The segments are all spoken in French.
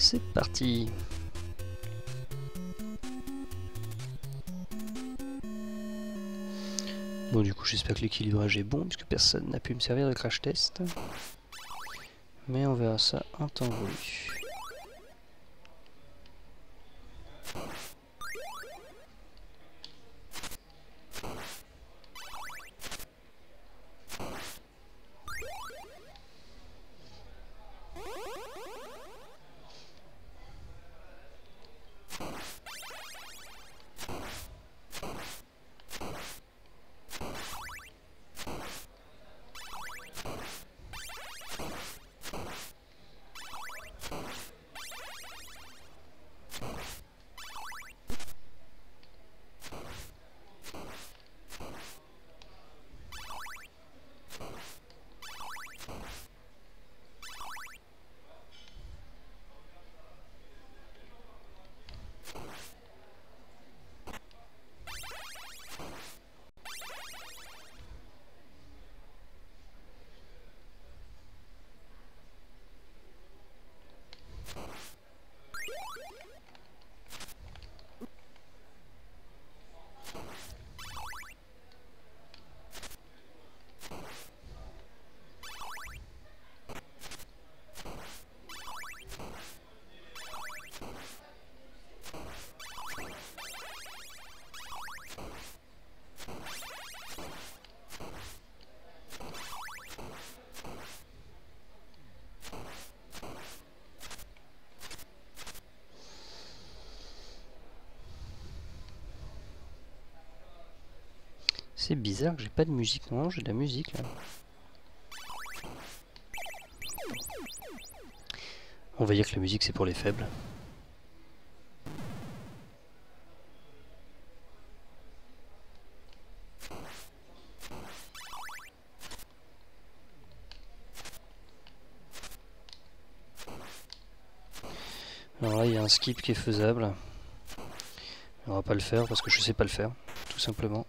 C'est parti. Bon, du coup, j'espère que l'équilibrage est bon, puisque personne n'a pu me servir de crash test. Mais on verra ça en temps voulu. C'est bizarre que j'ai pas de musique. Non, j'ai de la musique là. On va dire que la musique c'est pour les faibles. Alors là il y a un skip qui est faisable. On va pas le faire parce que je sais pas le faire, tout simplement.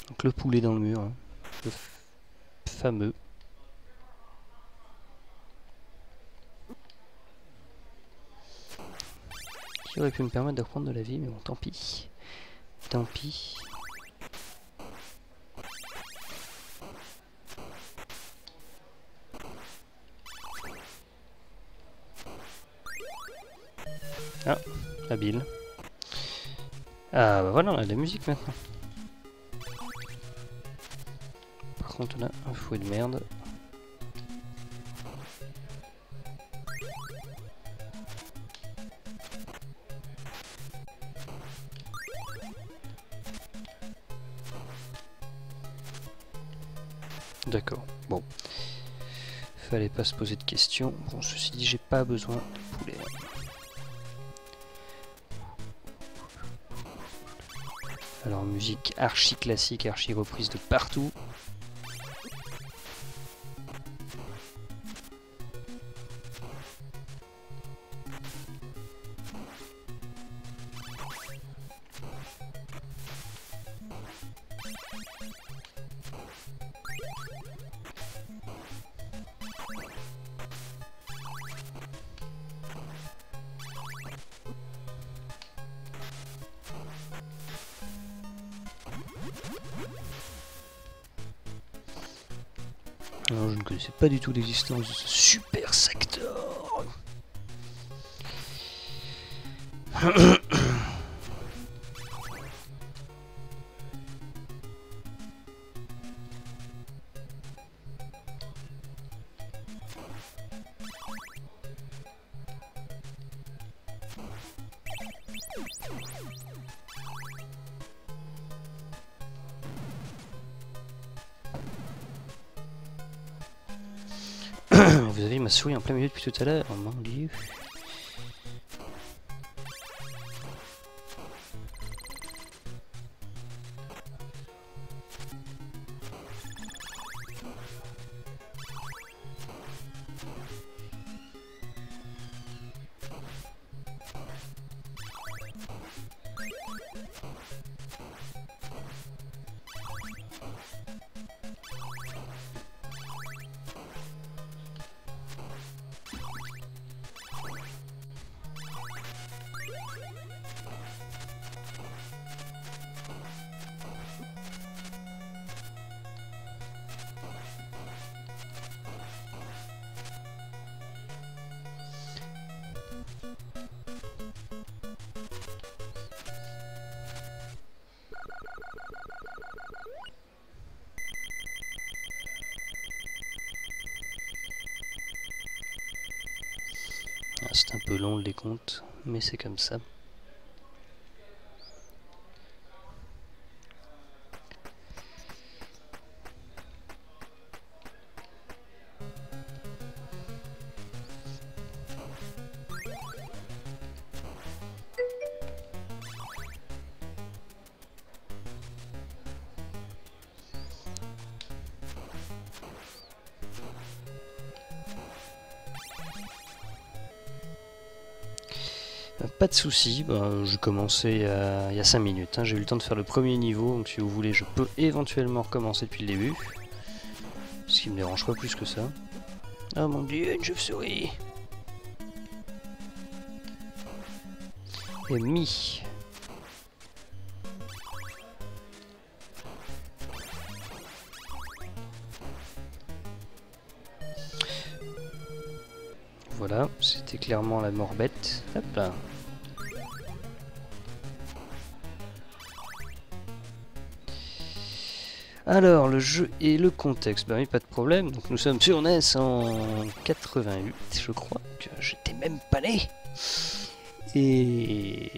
Donc le poulet dans le mur, hein. Le fameux. Qui aurait pu me permettre de reprendre de la vie, mais bon, tant pis. Tant pis. Ah, habile. Ah bah voilà, on a de la musique maintenant. Par contre, on a un fouet de merde. D'accord, bon. Fallait pas se poser de questions. Bon, ceci dit, j'ai pas besoin de poulet. Alors, musique archi classique, archi reprise de partout. Alors, je ne connaissais pas du tout l'existence de ce super secteur. Vous avez ma souris en plein milieu depuis tout à l'heure, mon dieu. C'est un peu long le décompte, mais c'est comme ça. Pas de soucis, j'ai commencé il y a 5 minutes, hein. J'ai eu le temps de faire le premier niveau, donc si vous voulez je peux éventuellement recommencer depuis le début. Ce qui me dérange pas plus que ça. Oh mon dieu, une chauve-souris! Et mi. Voilà, c'était clairement la mort bête. Hop là. Alors, le jeu et le contexte, bah oui, pas de problème. Donc nous sommes sur NES en 88, je crois, que j'étais même pas né. Et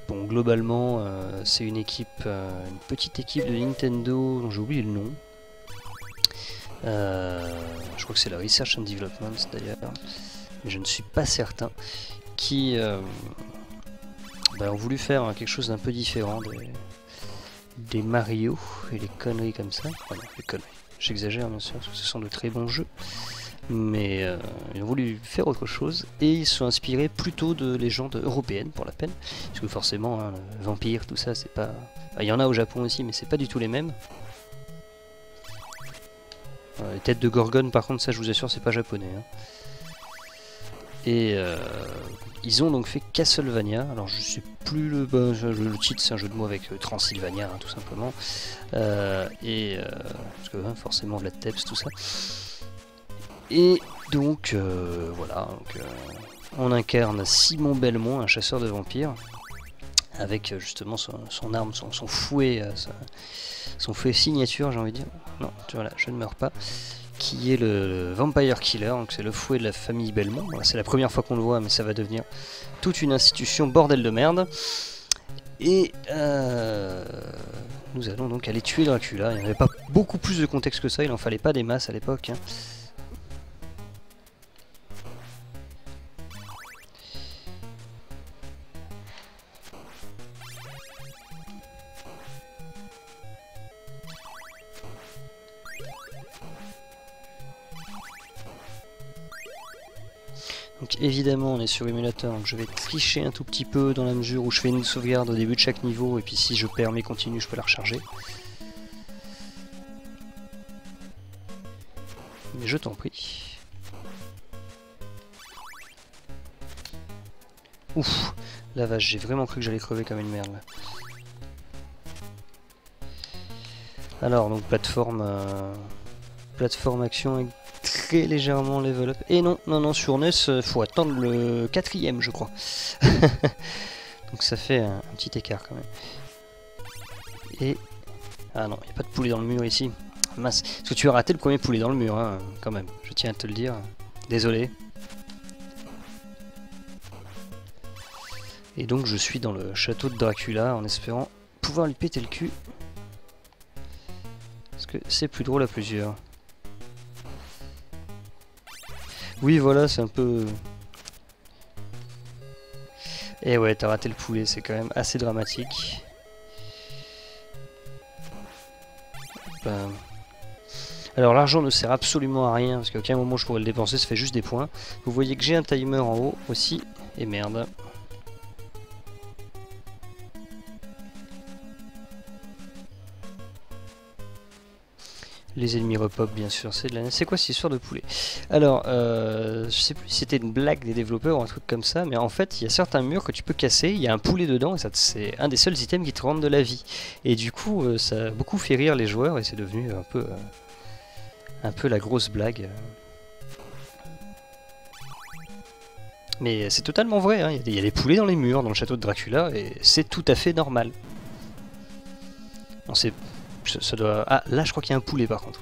bon, globalement, c'est une équipe, une petite équipe de Nintendo, dont j'ai oublié le nom. Je crois que c'est la Research and Development d'ailleurs, mais je ne suis pas certain, qui ont voulu faire quelque chose d'un peu différent des Mario et les conneries comme ça. Enfin, non, les conneries, j'exagère bien sûr, parce que ce sont de très bons jeux, mais ils ont voulu faire autre chose et ils se sont inspirés plutôt de légendes européennes pour la peine, parce que forcément, hein, le vampire, tout ça, c'est pas. Enfin, il y en a au Japon aussi, mais c'est pas du tout les mêmes. Les têtes de Gorgone, par contre, ça je vous assure, c'est pas japonais. Hein. Et ils ont donc fait Castlevania. Alors je sais plus le titre, c'est un jeu de mots avec Transylvania, hein, tout simplement. Parce que hein, forcément Vlad Tepes, tout ça. Et donc voilà, on incarne Simon Belmont, un chasseur de vampires, avec justement son arme, son fouet, son fouet signature, j'ai envie de dire. Non, voilà, je ne meurs pas. Qui est le Vampire Killer, donc c'est le fouet de la famille Belmont. Voilà, c'est la première fois qu'on le voit, mais ça va devenir toute une institution bordel de merde. Et nous allons donc aller tuer Dracula. Il n'y avait pas beaucoup plus de contexte que ça, il en fallait pas des masses à l'époque. Hein. Donc évidemment on est sur émulateur, donc je vais tricher un tout petit peu dans la mesure où je fais une sauvegarde au début de chaque niveau et puis si je perds mes continues je peux la recharger. Mais je t'en prie. Ouf, la vache, j'ai vraiment cru que j'allais crever comme une merde là. Alors donc plateforme action avec très légèrement level up. Et non, sur NES, faut attendre le 4ème, je crois. Donc ça fait un petit écart quand même. Et... ah non, il n'y a pas de poulet dans le mur ici. Mince, parce que tu as raté le premier poulet dans le mur, hein, quand même. Je tiens à te le dire. Désolé. Et donc je suis dans le château de Dracula en espérant pouvoir lui péter le cul. Parce que c'est plus drôle à plusieurs. Oui, voilà, c'est un peu... Et ouais, t'as raté le poulet, c'est quand même assez dramatique. Ben... Alors l'argent ne sert absolument à rien, parce qu'à aucun moment je pourrais le dépenser, ça fait juste des points. Vous voyez que j'ai un timer en haut aussi, et merde. Les ennemis repop bien sûr, c'est de la... C'est quoi cette histoire de poulet? Alors, je sais plus si c'était une blague des développeurs ou un truc comme ça, mais en fait, il y a certains murs que tu peux casser, il y a un poulet dedans, et c'est un des seuls items qui te rendent de la vie. Et du coup, ça a beaucoup fait rire les joueurs, et c'est devenu un peu la grosse blague. Mais c'est totalement vrai, hein. Il y a des poulets dans les murs, dans le château de Dracula, et c'est tout à fait normal. On sait... Ça doit... Ah, là je crois qu'il y a un poulet par contre.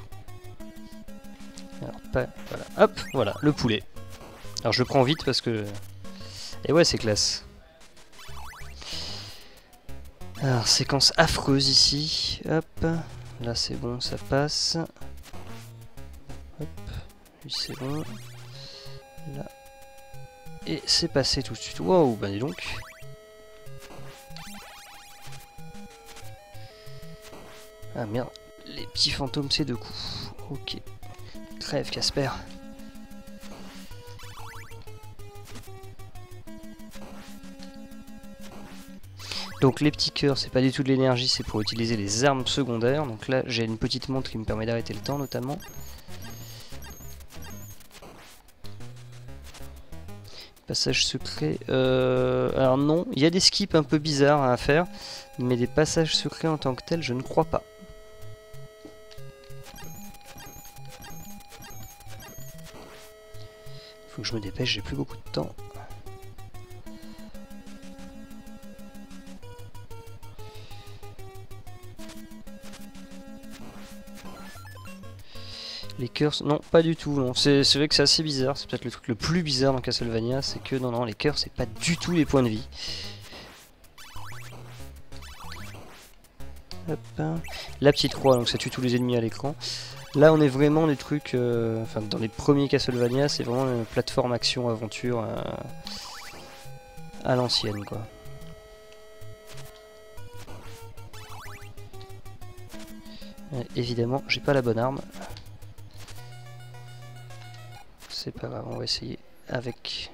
Alors, voilà. Hop, voilà, le poulet. Alors je prends vite parce que... Et ouais, c'est classe. Alors, séquence affreuse ici. Hop. Là, c'est bon, ça passe. Hop. Lui, c'est bon. Là. Et c'est passé tout de suite. Wow, bah dis donc. Ah merde. Les petits fantômes, c'est 2 coups. Ok. Crève, Casper. Donc les petits cœurs, c'est pas du tout de l'énergie, c'est pour utiliser les armes secondaires. Donc là, j'ai une petite montre qui me permet d'arrêter le temps, notamment. Passage secret. Alors non, il y a des skips un peu bizarres à faire, mais des passages secrets en tant que tels, je ne crois pas. Faut que je me dépêche, j'ai plus beaucoup de temps. Les cœurs, non, pas du tout. Non. C'est vrai que c'est assez bizarre. C'est peut-être le truc le plus bizarre dans Castlevania, c'est que non, les cœurs, c'est pas du tout les points de vie. Hop. La petite croix, donc ça tue tous les ennemis à l'écran. Là, on est vraiment des trucs, enfin, dans les premiers Castlevania, c'est vraiment une plateforme action aventure à l'ancienne, quoi. Évidemment, j'ai pas la bonne arme. C'est pas grave, on va essayer avec.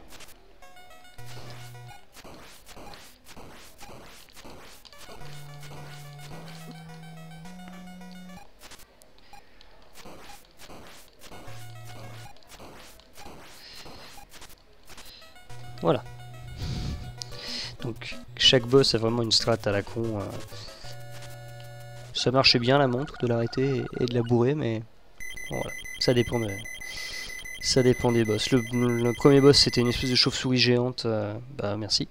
Voilà. Donc chaque boss a vraiment une strat à la con. Ça marchait bien la montre de l'arrêter et de la bourrer, mais bon, voilà, ça dépend de. Ça dépend des boss. Le premier boss c'était une espèce de chauve-souris géante. Bah merci.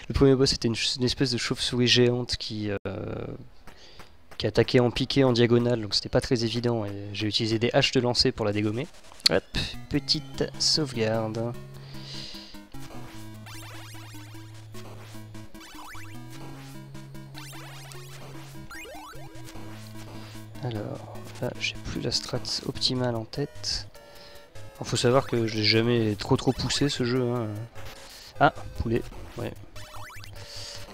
Le premier boss c'était une espèce de chauve-souris géante qui attaquait en piqué en diagonale, donc c'était pas très évident. Et j'ai utilisé des haches de lancer pour la dégommer. Hop, petite sauvegarde. Alors là j'ai plus la strat optimale en tête. Il faut savoir que je l'ai jamais trop poussé ce jeu. Hein. Ah, poulet, ouais.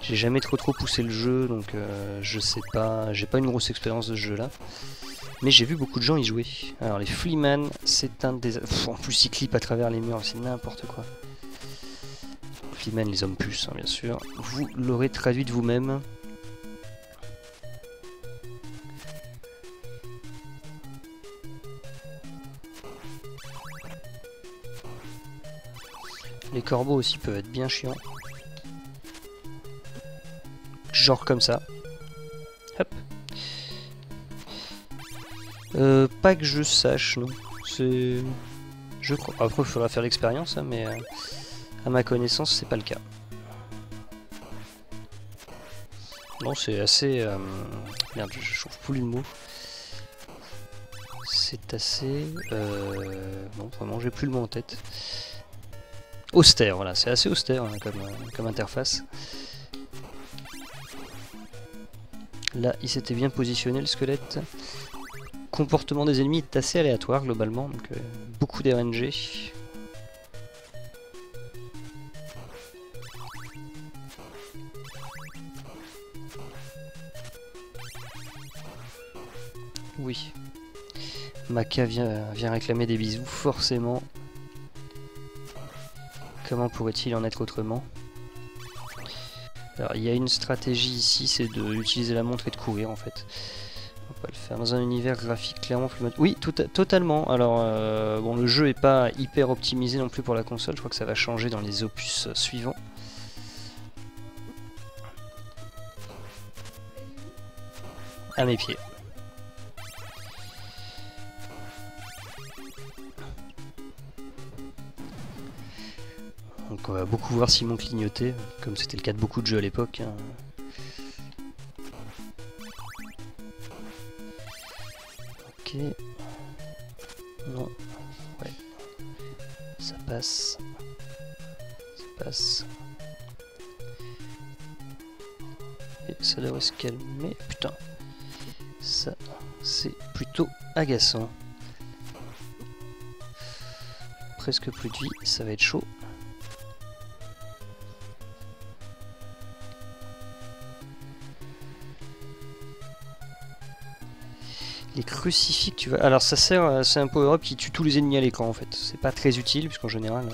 J'ai jamais trop poussé le jeu, donc je sais pas, j'ai pas une grosse expérience de ce jeu là. Mais j'ai vu beaucoup de gens y jouer. Alors les Fleaman, c'est un des... Pff, en plus ils clippent à travers les murs, c'est n'importe quoi. Fleaman, les hommes puces, hein, bien sûr. Vous l'aurez traduit de vous-même. Les corbeaux aussi peuvent être bien chiants. Genre comme ça. Hop. Pas que je sache, non. C'est... Je crois. Après, il faudra faire l'expérience, hein, mais à ma connaissance, c'est pas le cas. Non, c'est assez... Merde, je trouve plus le mot. C'est assez... Non, vraiment, j'ai plus le mot en tête. Austère, voilà, c'est assez austère hein, comme interface. Là, il s'était bien positionné le squelette. Comportement des ennemis est assez aléatoire globalement, donc beaucoup d'RNG. Oui. Maka vient réclamer des bisous, forcément. Comment pourrait-il en être autrement? Alors il y a une stratégie ici, c'est d'utiliser la montre et de courir en fait. On va le faire dans un univers graphique clairement plus mode. Oui, totalement. Alors bon, le jeu est pas hyper optimisé non plus pour la console, je crois que ça va changer dans les opus suivants. À mes pieds. Donc on va beaucoup voir Simon clignoter, comme c'était le cas de beaucoup de jeux à l'époque. Hein. Ok. Non. Ouais. Ça passe. passe. Et ça devrait se calmer. Putain, ça c'est plutôt agaçant. Presque plus de vie, ça va être chaud. Les crucifix que tu vas... Alors ça sert, c'est un power-up qui tue tous les ennemis à l'écran en fait. C'est pas très utile puisqu'en général...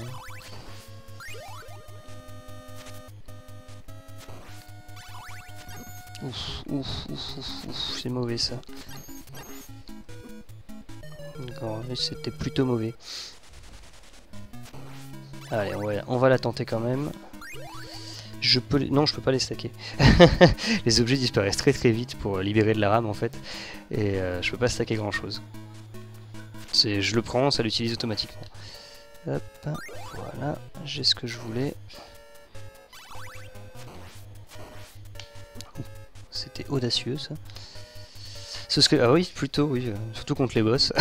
Ouf, c'est mauvais ça. D'accord, c'était plutôt mauvais. Allez, on va la tenter quand même. Non, je peux pas les stacker. Les objets disparaissent très très vite pour libérer de la RAM en fait. Et je peux pas stacker grand chose. Je le prends, ça l'utilise automatiquement. Hop, voilà, j'ai ce que je voulais. C'était audacieux ça. Ah oui, plutôt, oui, surtout contre les boss.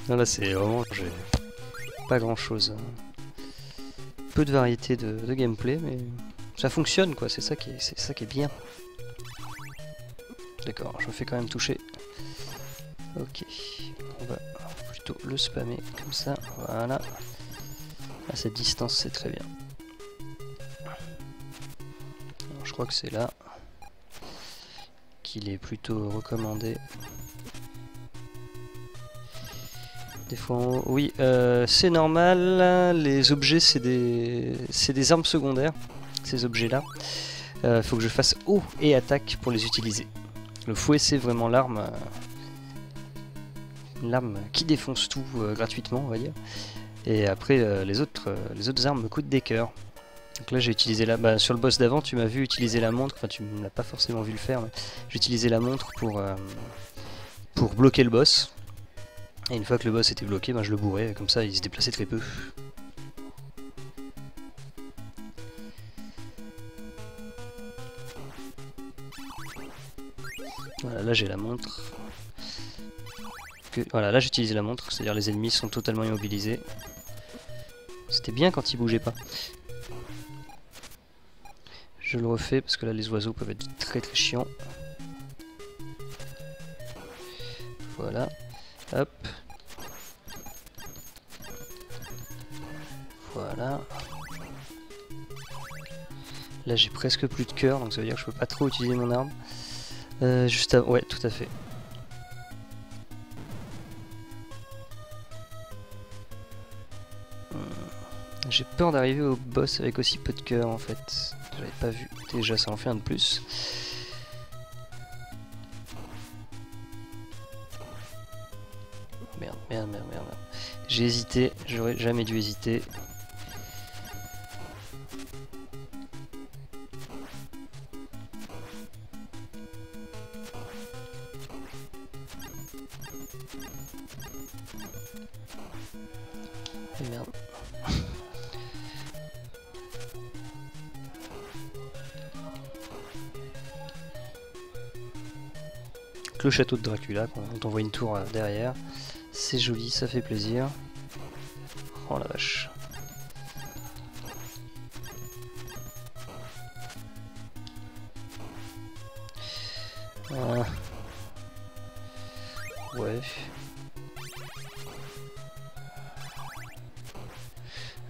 Non, là c'est vraiment, j'ai pas grand chose. Peu de variété de gameplay, mais ça fonctionne quoi, c'est ça qui est bien. D'accord, je me fais quand même toucher. Ok, on va plutôt le spammer comme ça, voilà. À cette distance c'est très bien. Alors, je crois que c'est là qu'il est plutôt recommandé. Des fois, oui, c'est normal, les objets c'est des armes secondaires, ces objets-là. Il faut que je fasse haut et attaque pour les utiliser. Le fouet c'est vraiment l'arme qui défonce tout gratuitement, on va dire. Et après les autres armes me coûtent des cœurs. Donc là j'ai utilisé sur le boss d'avant tu m'as vu utiliser la montre, enfin tu ne l'as pas forcément vu le faire, mais j'ai utilisé la montre pour bloquer le boss. Et une fois que le boss était bloqué, je le bourrais, comme ça il se déplaçait très peu. Voilà, là j'ai la montre. Voilà, là j'utilise la montre, c'est-à-dire les ennemis sont totalement immobilisés. C'était bien quand ils bougeaient pas. Je le refais parce que là les oiseaux peuvent être très très chiants. Voilà, hop. Voilà. Là j'ai presque plus de cœur, donc ça veut dire que je peux pas trop utiliser mon arme. Ouais, tout à fait. J'ai peur d'arriver au boss avec aussi peu de cœur en fait. J'avais pas vu. Déjà ça en fait un de plus. Merde. J'ai hésité, j'aurais jamais dû hésiter. Et merde. Le château de Dracula, on t'envoie une tour derrière. C'est joli, ça fait plaisir. Oh la vache. Ouais.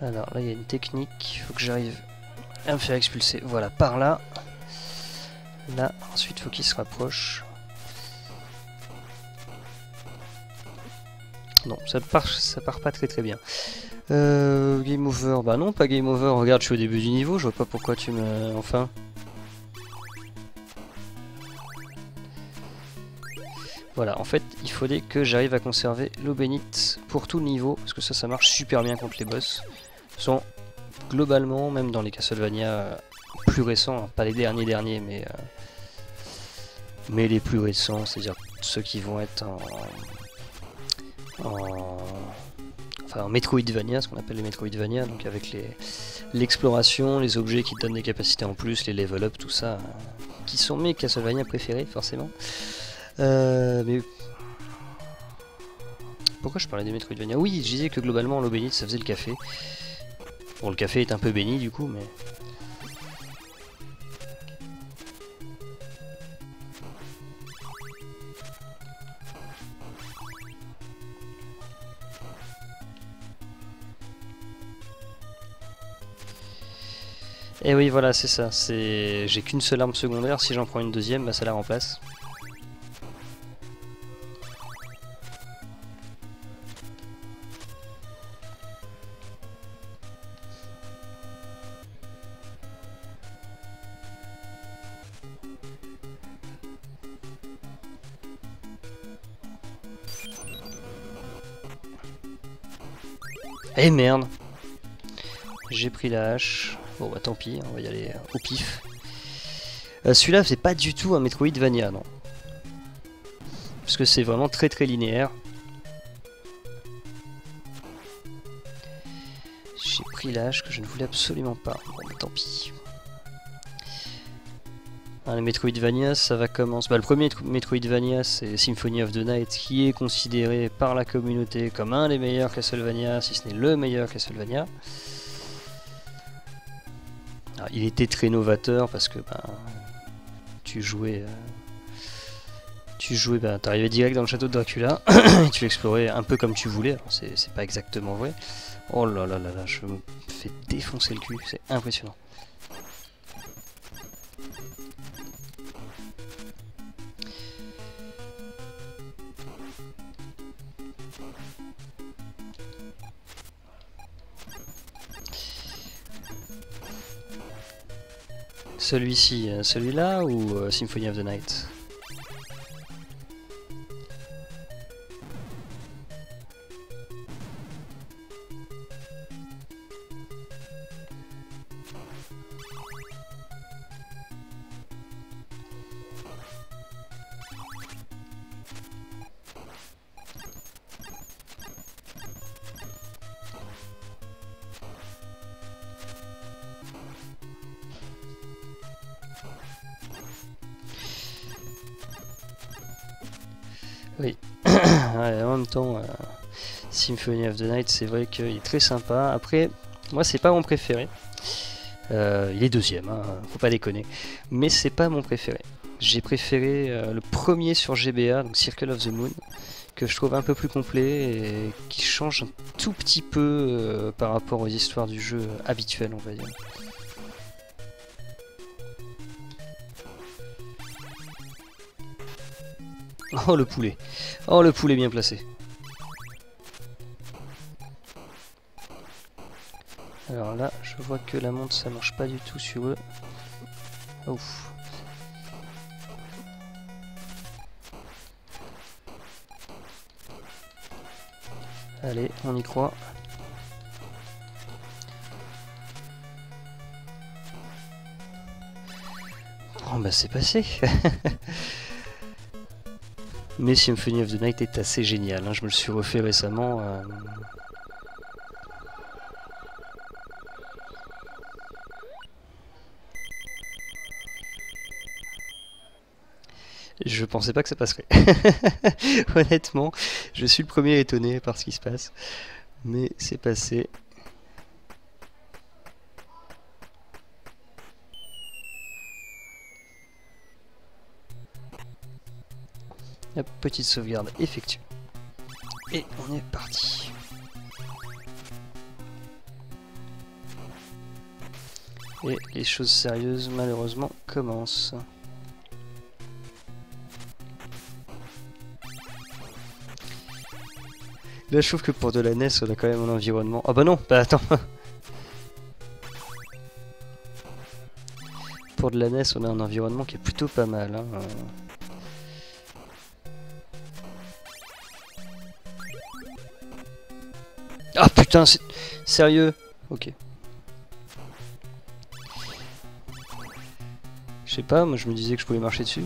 Alors là il y a une technique, il faut que j'arrive à me faire expulser. Voilà, par là. Là, ensuite il faut qu'il se rapproche. Non, ça part pas très très bien. Game over, bah non, pas game over. Regarde, je suis au début du niveau, je vois pas pourquoi tu me... Enfin... Voilà, en fait, il fallait que j'arrive à conserver l'eau bénite pour tout le niveau, parce que ça marche super bien contre les boss. Sont globalement, même dans les Castlevania plus récents, hein, pas les derniers, mais les plus récents, c'est-à-dire ceux qui vont être en Metroidvania, ce qu'on appelle les Metroidvania, donc avec l'exploration, les objets qui te donnent des capacités en plus, les level up, tout ça, qui sont mes Castlevania préférés forcément. Mais Pourquoi je parlais des Metroidvania? Oui, je disais que globalement l'eau bénite ça faisait le café. Bon, le café est un peu béni du coup, mais... Et oui, voilà, c'est ça. J'ai qu'une seule arme secondaire. Si j'en prends une deuxième, bah, ça la remplace. Eh merde! J'ai pris la hache. Bon bah tant pis, on va y aller au pif. Celui-là c'est pas du tout un Metroidvania, non. Parce que c'est vraiment très très linéaire. J'ai pris la hache que je ne voulais absolument pas. Bon bah tant pis. Les Metroidvania ça va commencer... Bah, le premier Metroidvania c'est Symphony of the Night qui est considéré par la communauté comme un des meilleurs Castlevania, si ce n'est le meilleur Castlevania. Alors, il était très novateur parce que ben, tu jouais, t'arrivais direct dans le château de Dracula et tu l'explorais un peu comme tu voulais. Alors c'est pas exactement vrai. Oh là là là là, je me fais défoncer le cul, c'est impressionnant. Celui-ci, celui-là ou Symphony of the Night? Oui, ouais, en même temps, Symphony of the Night, c'est vrai qu'il est très sympa. Après, moi, c'est pas mon préféré. Il est deuxième, hein, faut pas déconner. Mais c'est pas mon préféré. J'ai préféré le premier sur GBA, donc Circle of the Moon, que je trouve un peu plus complet et qui change un tout petit peu par rapport aux histoires du jeu habituelles, on va dire. Oh le poulet! Oh le poulet bien placé! Alors là, je vois que la montre ça marche pas du tout sur eux. Ouf! Allez, on y croit. Oh bah c'est passé! Mais Symphony of the Night est assez génial, hein. Je me le suis refait récemment. Je pensais pas que ça passerait. Honnêtement, je suis le premier étonné par ce qui se passe. Mais c'est passé. La petite sauvegarde effectuée. Et on est parti. Et les choses sérieuses, malheureusement, commencent. Là, je trouve que pour de la NES, on a quand même un environnement... Ah bah non, bah attends. Pour de la NES, on a un environnement qui est plutôt pas mal, hein. Ah putain, c'est... Sérieux? Ok. Je sais pas, moi je me disais que je pouvais marcher dessus.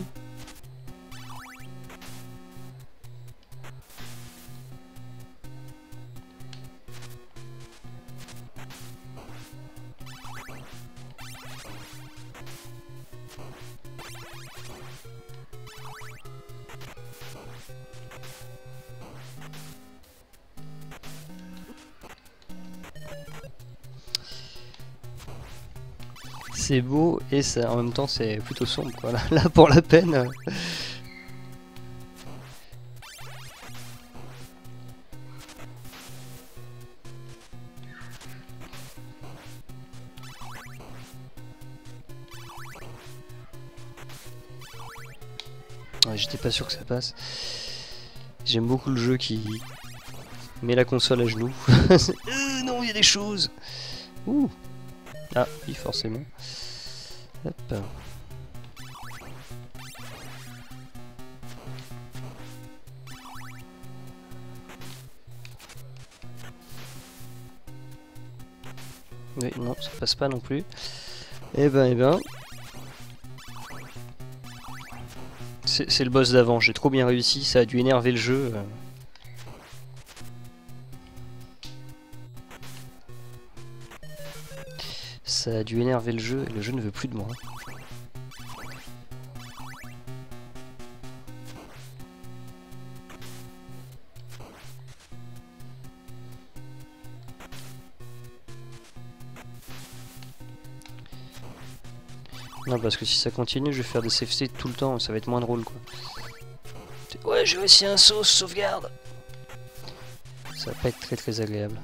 C'est beau et ça, en même temps c'est plutôt sombre quoi. Là pour la peine. Ouais, j'étais pas sûr que ça passe. J'aime beaucoup le jeu qui met la console à genoux. Non, il y a des choses. Ouh. Ah, oui, forcément. Hop. Oui, non, ça passe pas non plus. Eh ben. C'est le boss d'avant, j'ai trop bien réussi, ça a dû énerver le jeu. Ça a dû énerver le jeu et le jeu ne veut plus de moi. Non, parce que si ça continue, je vais faire des save states tout le temps, ça va être moins drôle quoi. Ouais, j'ai réussi un saut, sauvegarde. Ça va pas être très agréable.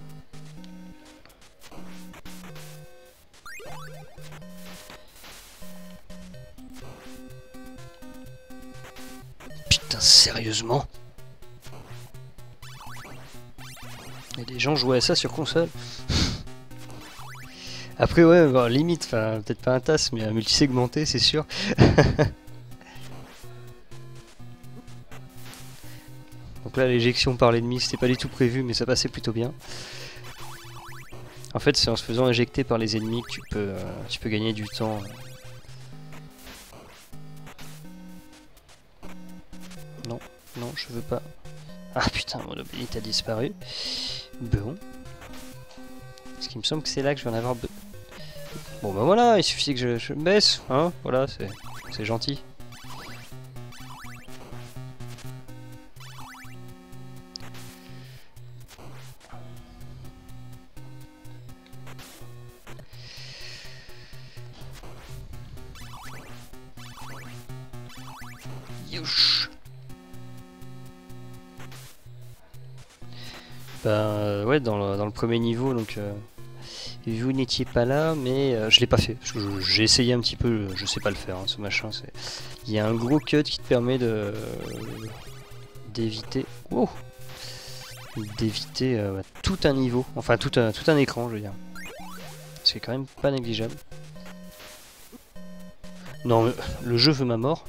Putain, sérieusement? Il y a des gens jouaient à ça sur console. Après ouais, bon, limite, enfin peut-être pas un TAS, mais un multisegmenté, c'est sûr. Donc là, l'éjection par l'ennemi, c'était pas du tout prévu, mais ça passait plutôt bien. En fait, c'est en se faisant éjecter par les ennemis que tu peux gagner du temps. Non, je veux pas. Ah putain, mon obélite a disparu. Bon. Parce qu'il me semble que c'est là que je vais en avoir... Bon bah voilà, il suffit que je me baisse, hein, voilà, c'est gentil. Youch. Ben ouais, dans le premier niveau, donc vous n'étiez pas là, mais je l'ai pas fait. J'ai essayé un petit peu, je sais pas le faire, hein, ce machin. Il y a un gros cut qui te permet d'éviter. Oh, d'éviter tout un niveau, enfin tout un écran, je veux dire. C'est quand même pas négligeable. Non, le jeu veut ma mort.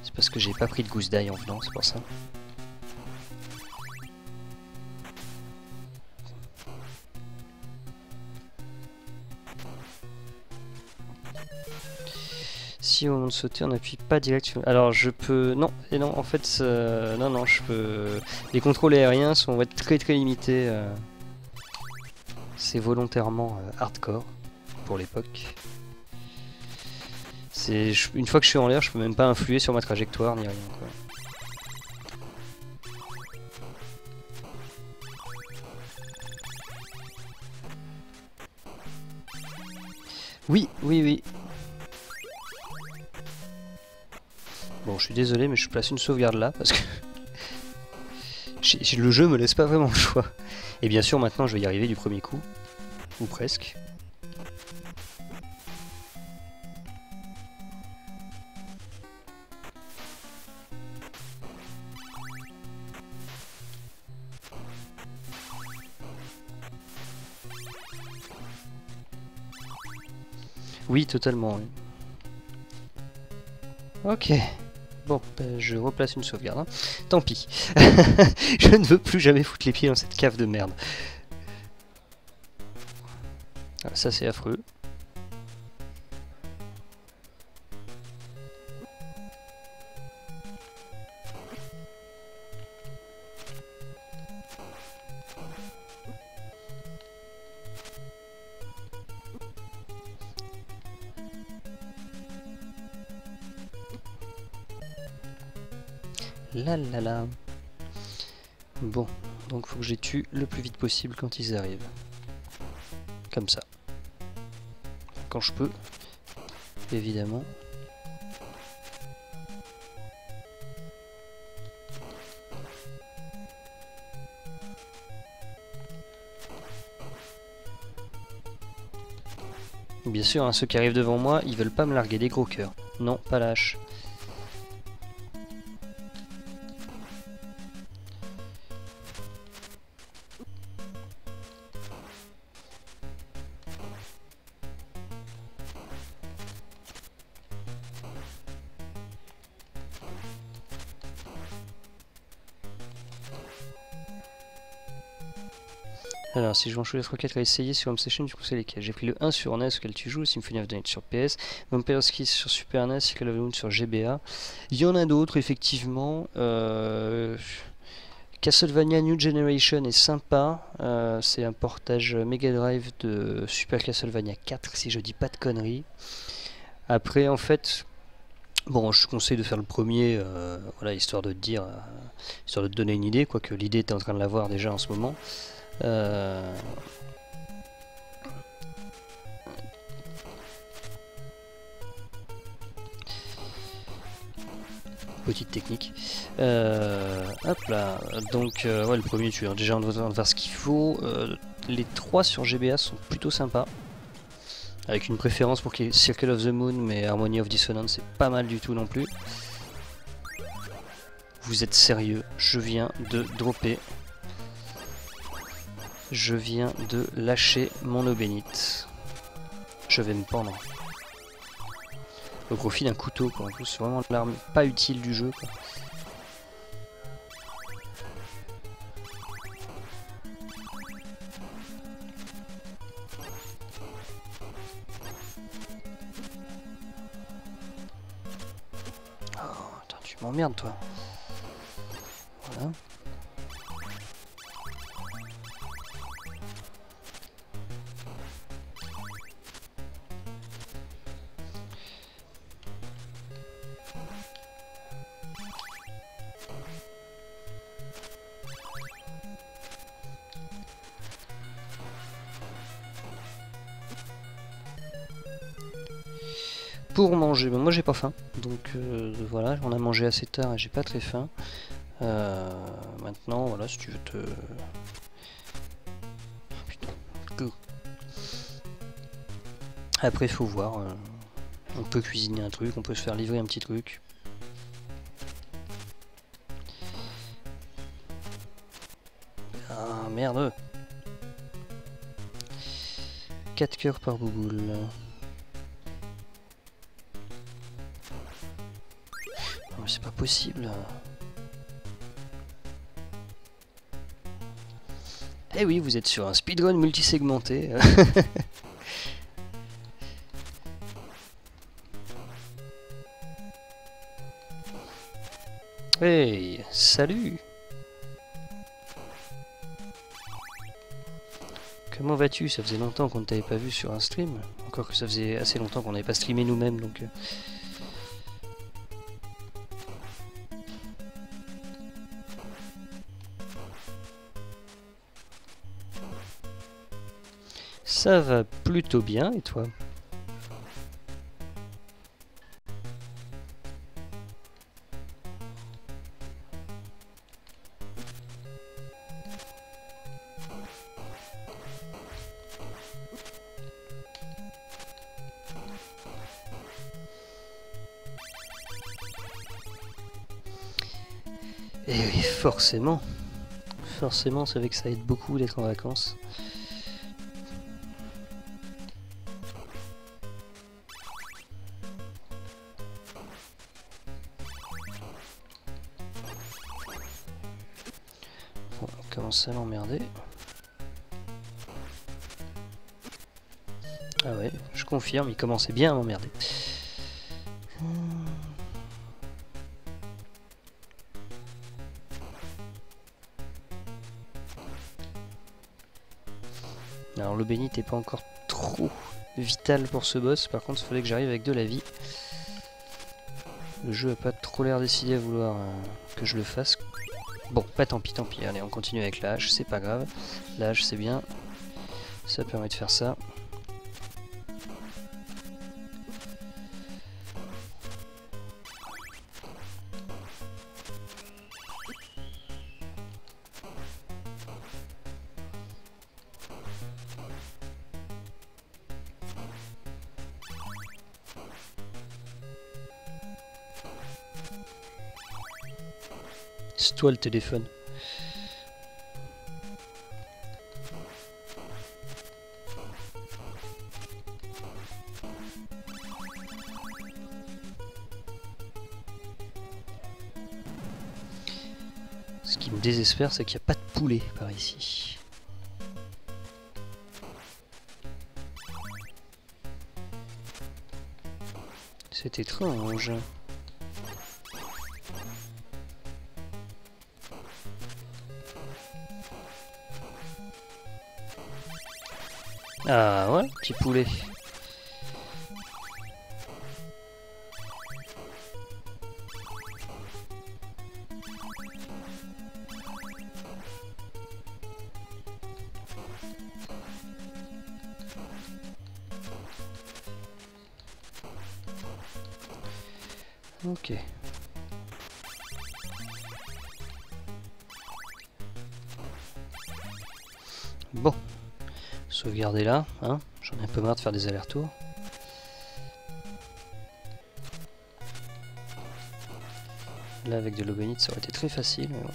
C'est parce que j'ai pas pris de gousse d'ail en venant, c'est pour ça. Si au moment de sauter on n'appuie pas direct sur... Alors je peux... Non, et non, en fait, non, je peux... Les contrôles aériens vont être très limités. C'est volontairement hardcore pour l'époque. Une fois que je suis en l'air, je peux même pas influer sur ma trajectoire ni rien quoi. Oui. Bon, je suis désolé, mais je place une sauvegarde là parce que le jeu me laisse pas vraiment le choix. Et bien sûr, maintenant, je vais y arriver du premier coup, ou presque. Oui, totalement. Oui. Ok. Bon, ben, je replace une sauvegarde. Hein. Tant pis. Je ne veux plus jamais foutre les pieds dans cette cave de merde. Ah, ça, c'est affreux. Là. Bon, donc faut que je les tue le plus vite possible quand ils arrivent. Comme ça. quand je peux, évidemment. Bien sûr, hein, ceux qui arrivent devant moi, ils veulent pas me larguer des gros cœurs. Non, pas la hache. Alors, si je vais en choisir 3-4 à essayer sur Home Station, du coup c'est lesquels? J'ai pris le 1 sur NES auquel tu joues, Symphony of the Night sur PS, Vampire Kiss sur Super NES, Call of the Moon sur GBA. Il y en a d'autres, effectivement. Castlevania New Generation est sympa. C'est un portage Mega Drive de Super Castlevania 4, si je dis pas de conneries. Après, en fait, bon, je te conseille de faire le premier, voilà, histoire de te dire, histoire de te donner une idée, quoique l'idée tu es en train de l'avoir déjà en ce moment. Petite technique. Hop là. Donc, ouais, le premier, tu as déjà en train de faire ce qu'il faut. Les 3 sur GBA sont plutôt sympas. Avec une préférence pour Circle of the Moon, mais Harmony of Dissonance, c'est pas mal du tout non plus. Vous êtes sérieux? Je viens de dropper. Je viens de lâcher mon eau bénite. Je vais me pendre. Au profit d'un couteau, quoi. En plus, c'est vraiment l'arme pas utile du jeu, quoi. Oh, attends, tu m'emmerdes, toi. Voilà. Pour manger, ben moi j'ai pas faim, donc voilà, on a mangé assez tard et j'ai pas très faim. Maintenant, voilà, si tu veux te... Putain. Après, il faut voir. On peut cuisiner un truc, on peut se faire livrer un petit truc. Ah merde! 4 cœurs par bouboule. C'est pas possible. Eh oui, vous êtes sur un speedrun multisegmenté. Hey, salut. Comment vas-tu? Ça faisait longtemps qu'on ne t'avait pas vu sur un stream. Encore que ça faisait assez longtemps qu'on n'avait pas streamé nous-mêmes, donc... Ça va plutôt bien, et toi? Et oui, forcément. Forcément, c'est vrai que ça aide beaucoup d'être en vacances. Bon, on commence à l'emmerder. Ah ouais, je confirme, il commençait bien à m'emmerder. Alors le bénit n'est pas encore trop vital pour ce boss, par contre il fallait que j'arrive avec de la vie. Le jeu a pas trop l'air décidé à vouloir que je le fasse. Bon, bah tant pis, allez on continue avec la hache, c'est pas grave. La hache c'est bien, ça permet de faire ça. C'est toi le téléphone. Ce qui me désespère, c'est qu'il n'y a pas de poulet par ici. C'est étrange. Ah ouais, petit poulet. Ok. Bon. Sauvegarder là, hein. J'en ai un peu marre de faire des allers-retours. Là avec de l'eau bénite ça aurait été très facile, mais bon.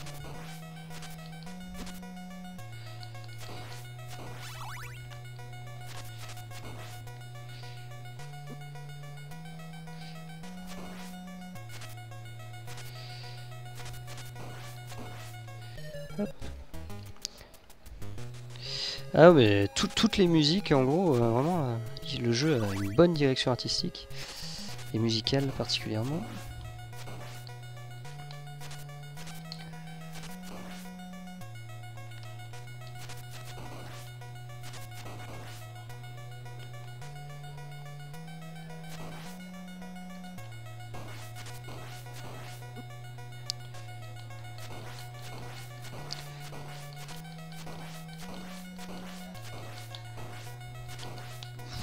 Hop. Ah mais toutes les musiques en gros, vraiment le jeu a une bonne direction artistique et musicale particulièrement.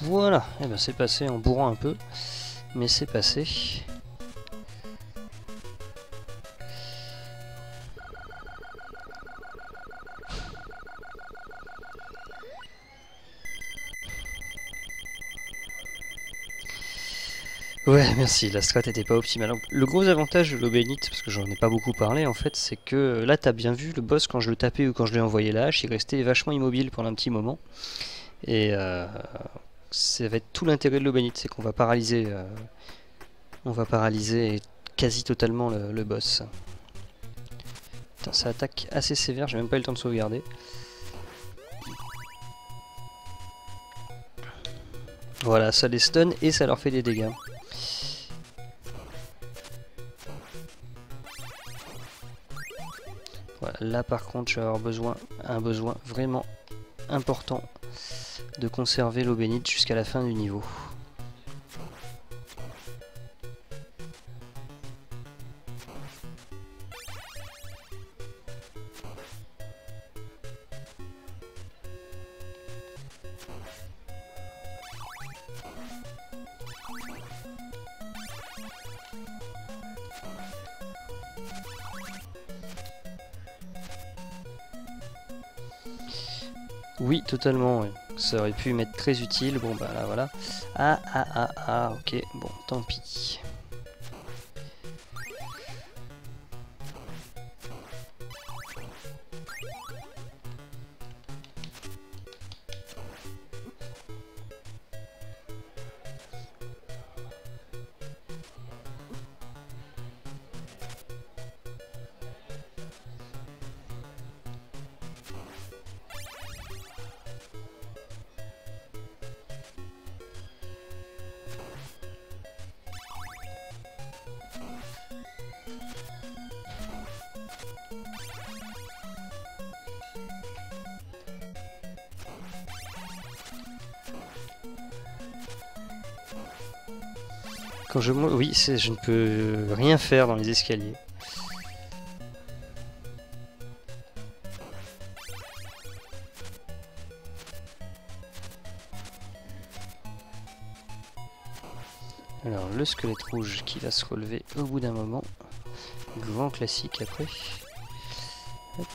Voilà, et ben c'est passé en bourrant un peu, mais c'est passé. Ouais, merci, la strat était pas optimale. Le gros avantage de l'eau bénite, parce que j'en ai pas beaucoup parlé en fait, c'est que là t'as bien vu le boss quand je le tapais ou quand je lui envoyais la hache, il restait vachement immobile pendant un petit moment. Et ça va être tout l'intérêt de l'eau bénite, c'est qu'on va paralyser quasi totalement le boss. Putain, ça attaque assez sévère, j'ai même pas eu le temps de sauvegarder. Voilà, ça les stun et ça leur fait des dégâts. Voilà, là par contre je vais avoir un besoin vraiment important de conserver l'eau bénite jusqu'à la fin du niveau. Oui, totalement, oui. Ça aurait pu m'être très utile. Bon, bah là, voilà. Ah, ok. Bon, tant pis. Quand je monte, oui, je ne peux rien faire dans les escaliers. Alors, le squelette rouge qui va se relever au bout d'un moment. Grand classique après. Hop.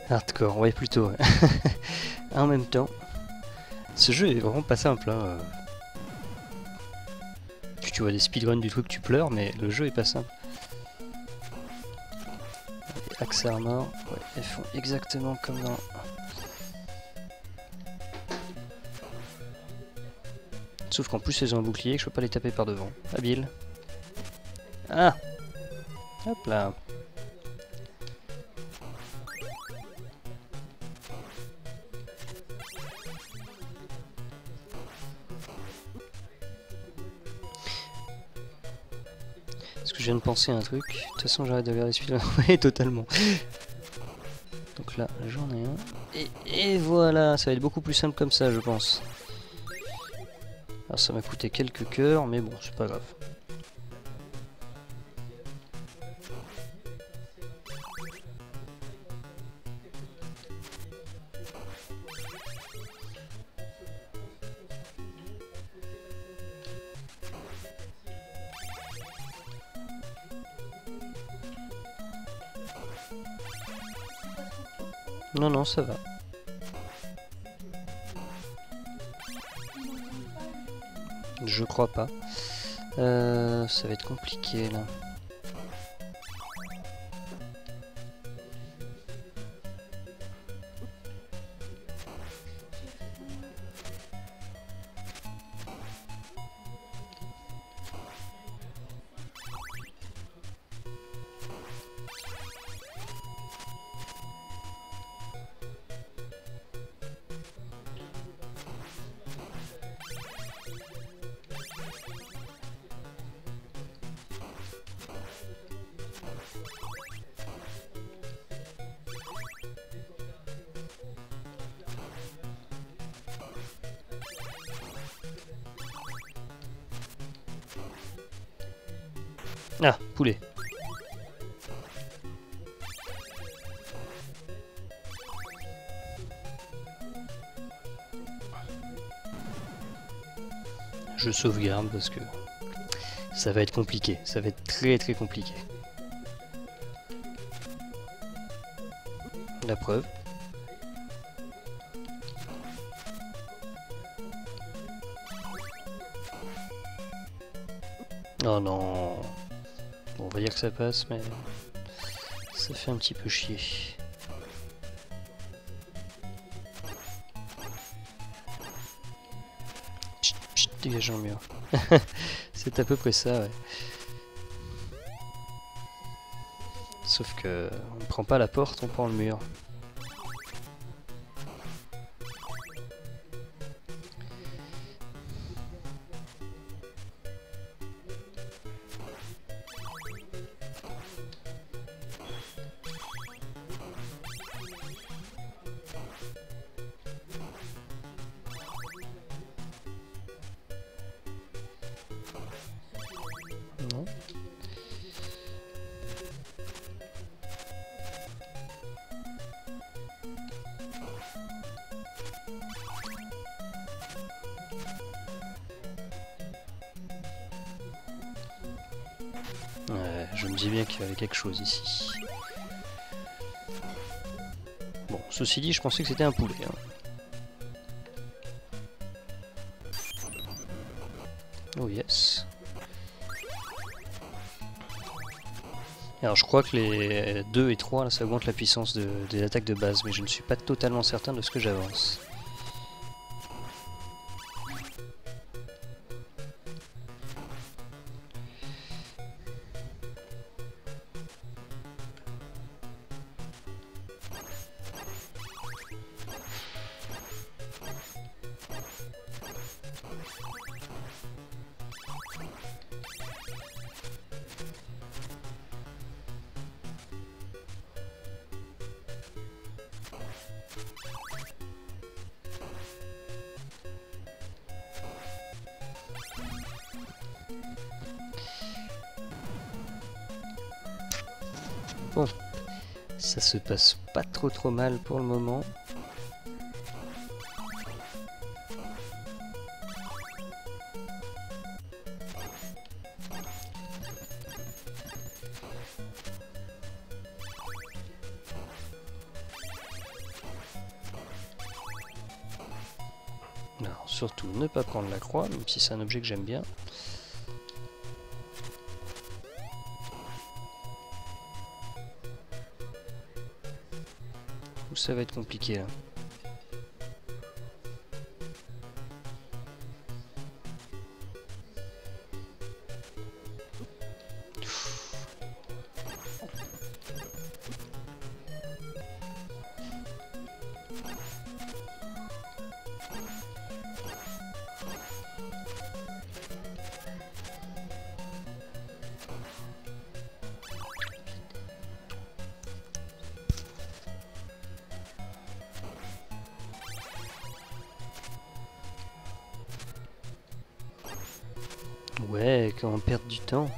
Hardcore, ouais, plutôt. Ouais. En même temps, ce jeu est vraiment pas simple. Hein. Tu vois des speedruns du truc, tu pleures, mais le jeu est pas simple. Les Axe Armor, ouais, elles font exactement comme dans... Sauf qu'en plus elles ont un bouclier que je peux pas les taper par devant. Habile. Ah! Hop là. Est-ce que je viens de penser à un truc? De toute façon j'arrête de regarder celui-là. Oui, totalement. Donc là, j'en ai un. Et voilà, ça va être beaucoup plus simple comme ça, je pense. Alors ça m'a coûté quelques cœurs, mais bon, c'est pas grave. Non, non, ça va. Je crois pas. Ça va être compliqué là. Ah, poulet. Je sauvegarde parce que ça va être compliqué. Ça va être très très compliqué. La preuve. Oh non. Bon, on va dire que ça passe, mais ça fait un petit peu chier. Chut, chut, dégage le mur. C'est à peu près ça, ouais. Sauf que on ne prend pas la porte, on prend le mur. Non. Ouais, je me dis bien qu'il y avait quelque chose ici. Bon, ceci dit, je pensais que c'était un poulet. Hein. Oh yes. Alors je crois que les 2 et 3, là, ça augmente la puissance des attaques de base, mais je ne suis pas totalement certain de ce que j'avance. Bon, ça se passe pas trop mal pour le moment. surtout ne pas prendre la croix, même si c'est un objet que j'aime bien. Ou ça va être compliqué là. Ouais, comment perdre du temps.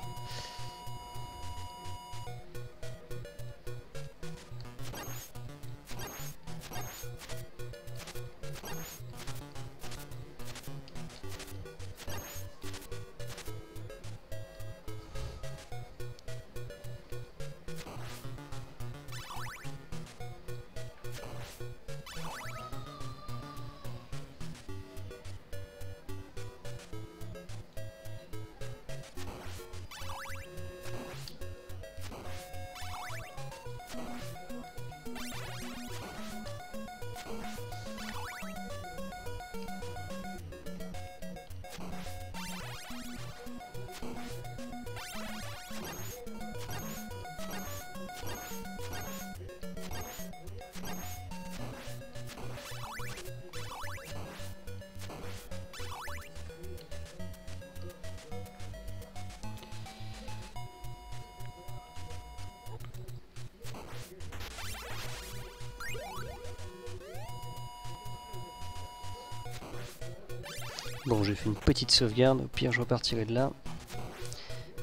Bon, j'ai fait une petite sauvegarde, au pire je repartirai de là.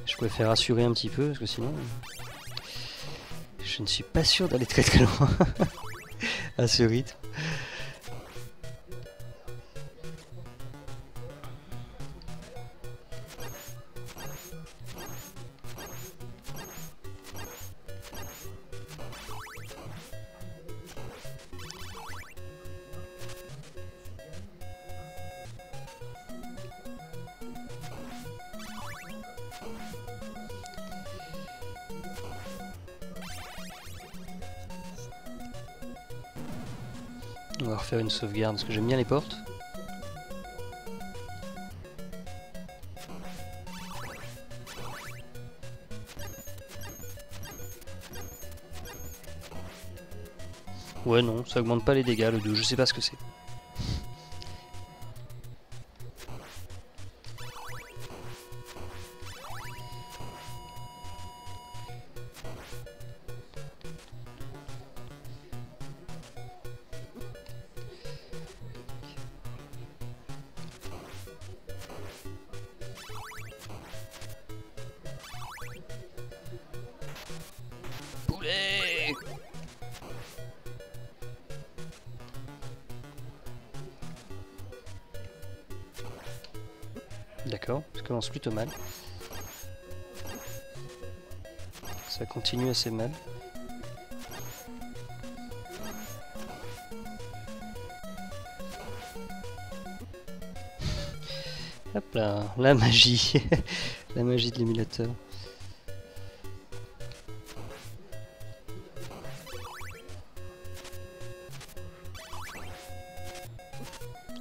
Je préfère assurer un petit peu, parce que sinon... je ne suis pas sûr d'aller très très loin à ce rythme. On va refaire une sauvegarde parce que j'aime bien les portes. Ouais non, ça augmente pas les dégâts le 2, je sais pas ce que c'est. D'accord, ça commence plutôt mal. Ça continue assez mal. Hop là, la magie. La magie de l'émulateur.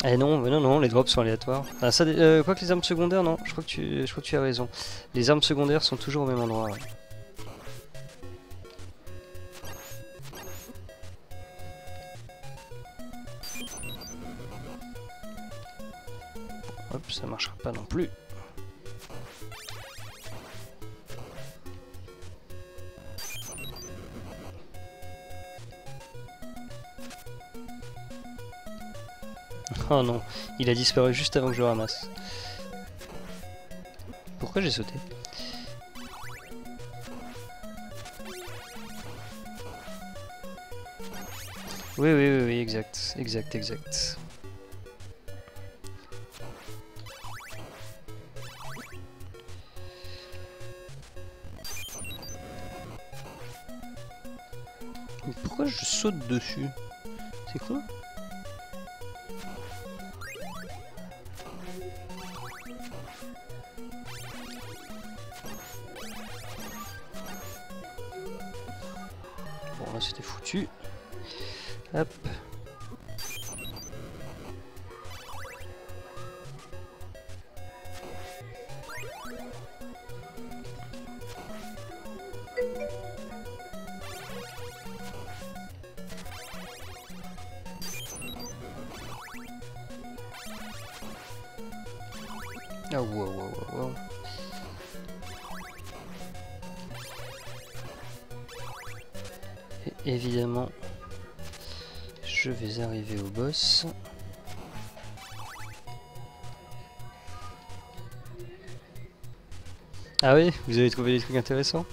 Eh non, mais non, les drops sont aléatoires. Ah, ça, quoi que les armes secondaires, non, je crois que tu as raison. Les armes secondaires sont toujours au même endroit. Ouais. Hop, ça marchera pas non plus. Oh non, il a disparu juste avant que je le ramasse. Pourquoi j'ai sauté? Oui, exact. Mais pourquoi je saute dessus? C'est quoi? là c'était foutu. Hop. Ah wow. Et évidemment, je vais arriver au boss. Ah oui, vous avez trouvé des trucs intéressants?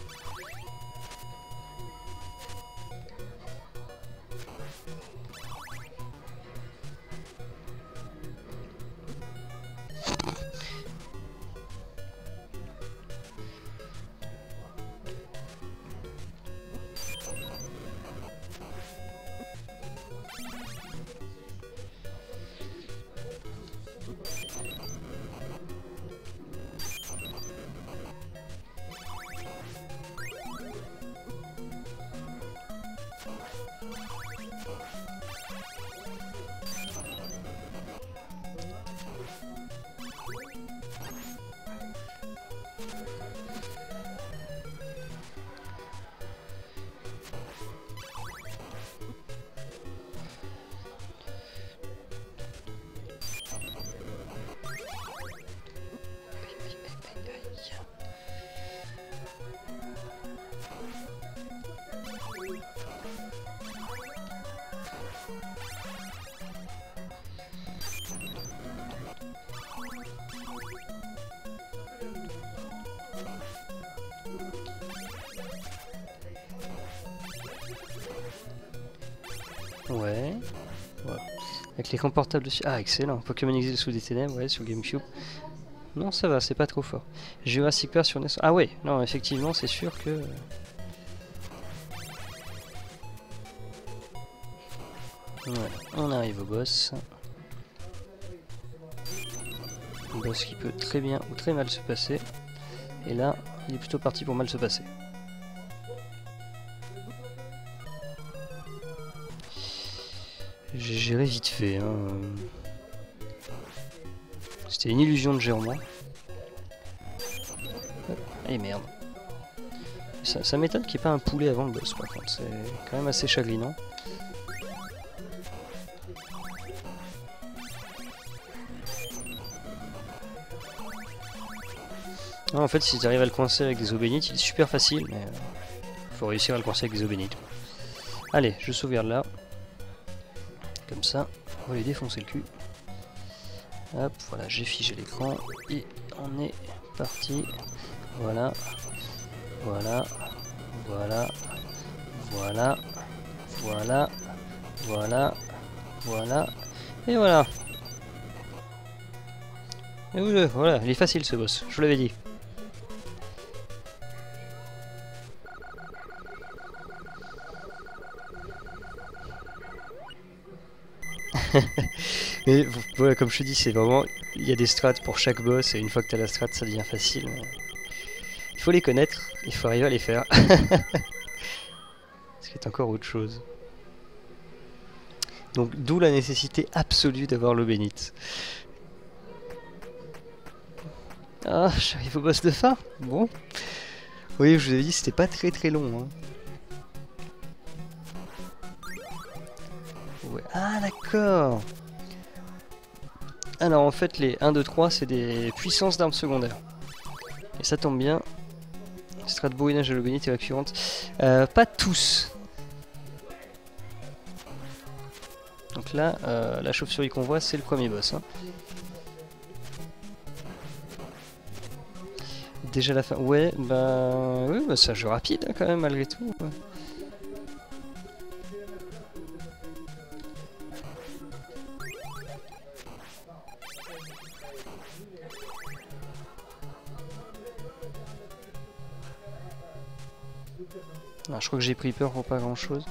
Ouais. Avec l'écran portable dessus. Ah, excellent. Pokémon Exil sous des ténèbres, ouais, sur GameCube. Non, ça va, c'est pas trop fort. Jurassic Park sur NES. Ah ouais, non, effectivement, c'est sûr que... Voilà, on arrive au boss. Un boss qui peut très bien ou très mal se passer. Et là, il est plutôt parti pour mal se passer. J'ai géré vite fait. Hein. C'était une illusion de gérement. Et merde. Ça m'étonne qu'il n'y ait pas un poulet avant le boss par contre. C'est quand même assez chagrinant. Ah, en fait, si tu arrives à le coincer avec des eaux bénites, il est super facile, mais faut réussir à le coincer avec des eaux bénites. Allez, je sauvegarde là. Comme ça, on va lui défoncer le cul. Hop, voilà, j'ai figé l'écran et on est parti. Voilà, voilà, voilà, voilà, voilà, voilà, voilà, et voilà. Et voilà, il est facile ce boss, je vous l'avais dit. Mais voilà, comme je te dis, c'est vraiment... Il y a des strats pour chaque boss, et une fois que tu as la strat, ça devient facile. Mais... il faut les connaître, il faut arriver à les faire. Ce qui est encore autre chose. Donc, d'où la nécessité absolue d'avoir l'eau bénite. Ah, j'arrive au boss de fin. Bon. Oui, je vous avais dit, c'était pas très long. Hein. Ouais. Ah, d'accord. Alors, en fait, les 1, 2, 3, c'est des puissances d'armes secondaires. Et ça tombe bien. Strat de bourrinage à l'eau bénite et récurrente. Pas tous. Donc là, la chauve-souris qu'on voit, c'est le premier boss. Hein. Déjà la fin. Ouais, bah... oui, bah, c'est un jeu rapide hein, quand même, malgré tout. Ouais. Ah, je crois que j'ai pris peur pour pas grand chose.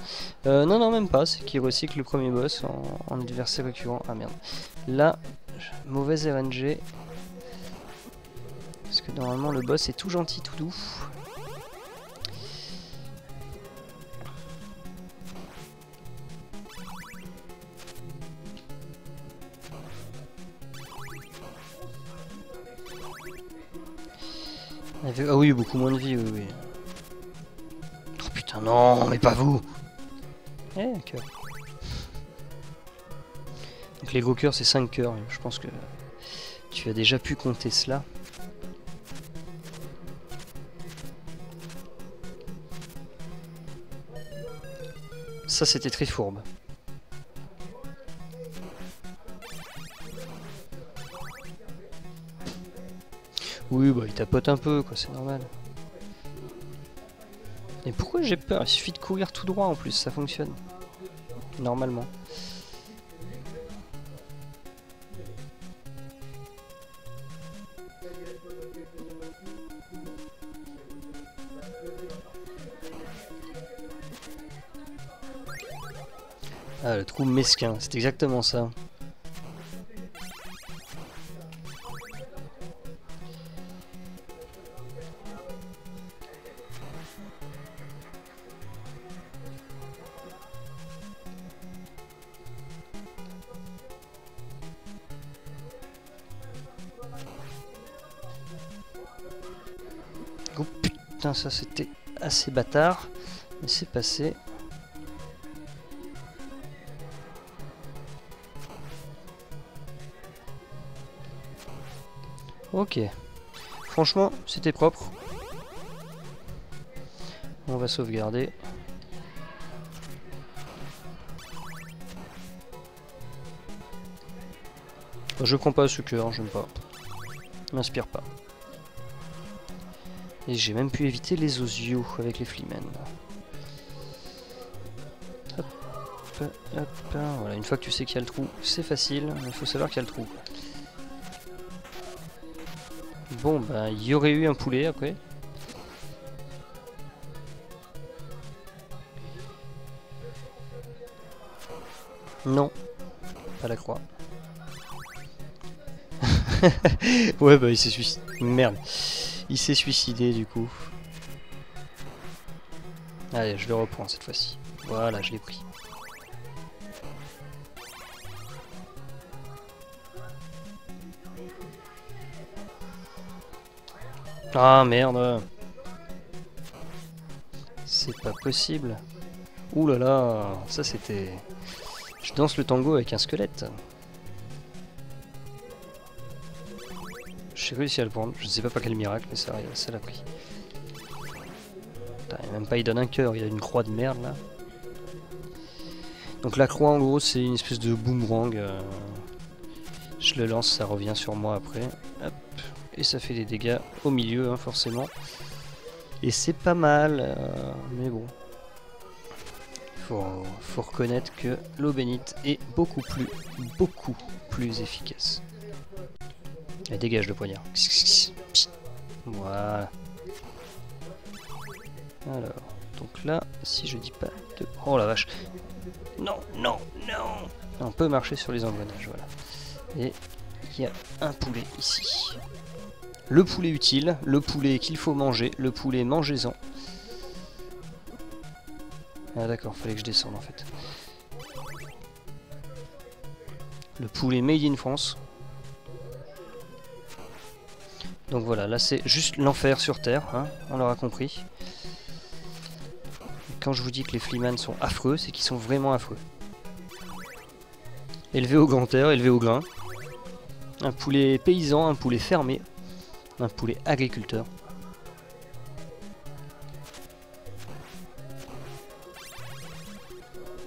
Non, même pas, c'est qu'il recycle le premier boss en adversaire récurrent. Ah merde. Là, mauvaise RNG. Parce que normalement le boss est tout gentil, tout doux. Ah oui, beaucoup moins de vie, oui, oui. Oh putain, non, mais pas vous. Eh, cœur. Donc les gros cœurs, c'est 5 cœurs. Je pense que tu as déjà pu compter cela. Ça, c'était très fourbe. Oui, bah il tapote un peu, quoi, c'est normal. Et pourquoi j'ai peur? Il suffit de courir tout droit en plus, ça fonctionne. Normalement. Ah, le trou mesquin, c'est exactement ça. Oh putain, ça c'était assez bâtard, mais c'est passé. Ok. Franchement, c'était propre. On va sauvegarder. Je prends pas ce cœur, j'aime pas. M'inspire pas. Et j'ai même pu éviter les osios avec les Fleamen. Hop, hop, voilà, une fois que tu sais qu'il y a le trou, c'est facile, il faut savoir qu'il y a le trou. Bon, bah, il y aurait eu un poulet après. Non, pas la croix. Ouais, bah, il s'est suicidé. Merde. Il s'est suicidé du coup. Allez, je le reprends cette fois-ci. Voilà, je l'ai pris. Ah merde. C'est pas possible. Ouh là là, ça c'était... Je danse le tango avec un squelette. J'ai réussi à le prendre, je ne sais pas par quel miracle, mais ça l'a pris. Putain, même pas il donne un cœur, il y a une croix de merde là. Donc la croix en gros c'est une espèce de boomerang. Je le lance, ça revient sur moi après. Hop. Et ça fait des dégâts au milieu hein, forcément. Et c'est pas mal, mais bon. Faut reconnaître que l'eau bénite est beaucoup plus efficace. Et dégage le poignard. Voilà. Alors, donc là, si je dis pas de... Oh la vache. Non, non, non. On peut marcher sur les engrenages, voilà. Et il y a un poulet ici. Le poulet utile, le poulet qu'il faut manger, le poulet mangez-en. Ah d'accord, fallait que je descende en fait. Le poulet made in France. Donc voilà, là c'est juste l'enfer sur Terre, hein, on l'aura compris. Et quand je vous dis que les Fleamen sont affreux, c'est qu'ils sont vraiment affreux. Élevé au grand air, élevé au grain. Un poulet paysan, un poulet fermé. Un poulet agriculteur.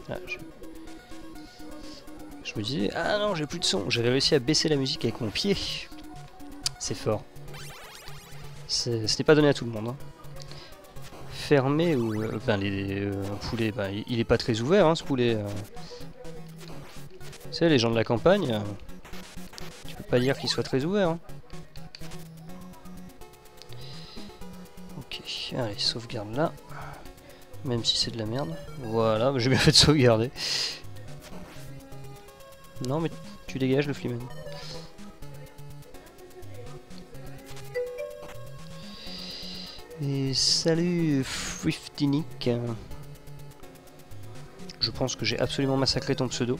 Ah, je me disais, ah non, j'ai plus de son. J'avais réussi à baisser la musique avec mon pied. C'est fort. Ce n'est pas donné à tout le monde. Hein. Fermé ou... ben un poulet, ben, il est pas très ouvert, hein, ce poulet. Tu sais, les gens de la campagne, tu peux pas dire qu'il soit très ouvert. Hein. Ok, allez, sauvegarde là. Même si c'est de la merde. Voilà, j'ai bien fait de sauvegarder. Non, mais tu dégages le Fleamen. Et salut Friftinic. Je pense que j'ai absolument massacré ton pseudo.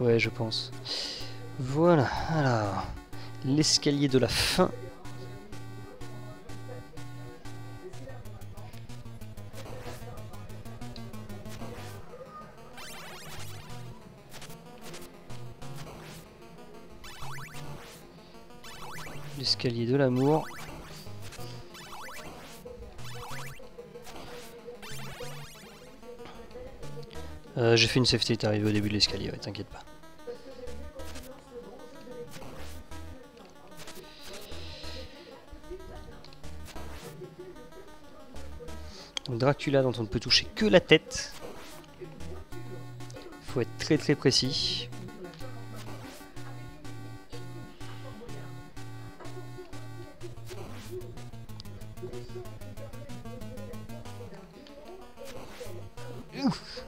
Ouais, je pense. Voilà, alors... l'escalier de la fin. L'escalier de l'amour. J'ai fait une safety, t'es arrivé au début de l'escalier, ouais, t'inquiète pas. Donc Dracula dont on ne peut toucher que la tête. Faut être très très précis. Ouf.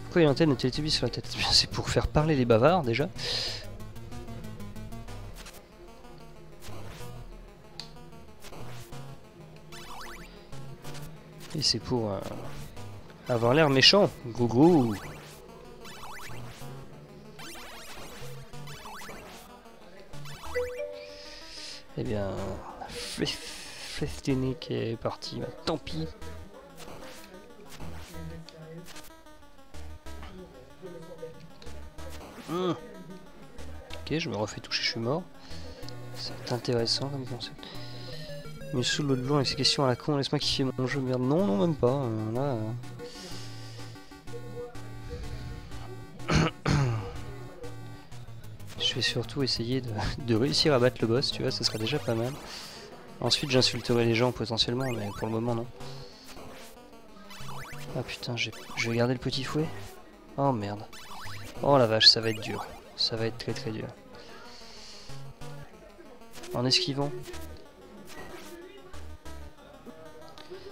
Pourquoi il y a une antenne de Télétubbies sur la tête? C'est pour faire parler les bavards déjà. Et c'est pour avoir l'air méchant. Gougrou. Eh bien, Flestinic est parti, bah, tant pis. Ok, je me refais toucher, je suis mort. C'est intéressant comme concept. Mais sous l'autre blanc avec ses questions à la con, laisse-moi kiffer mon jeu, merde. Non, non, même pas. Là. Je vais surtout essayer de réussir à battre le boss, tu vois, ça sera déjà pas mal. Ensuite, j'insulterai les gens potentiellement, mais pour le moment, non. Ah putain, je vais garder le petit fouet. Oh merde. Oh la vache, ça va être dur. Ça va être très très dur. En esquivant.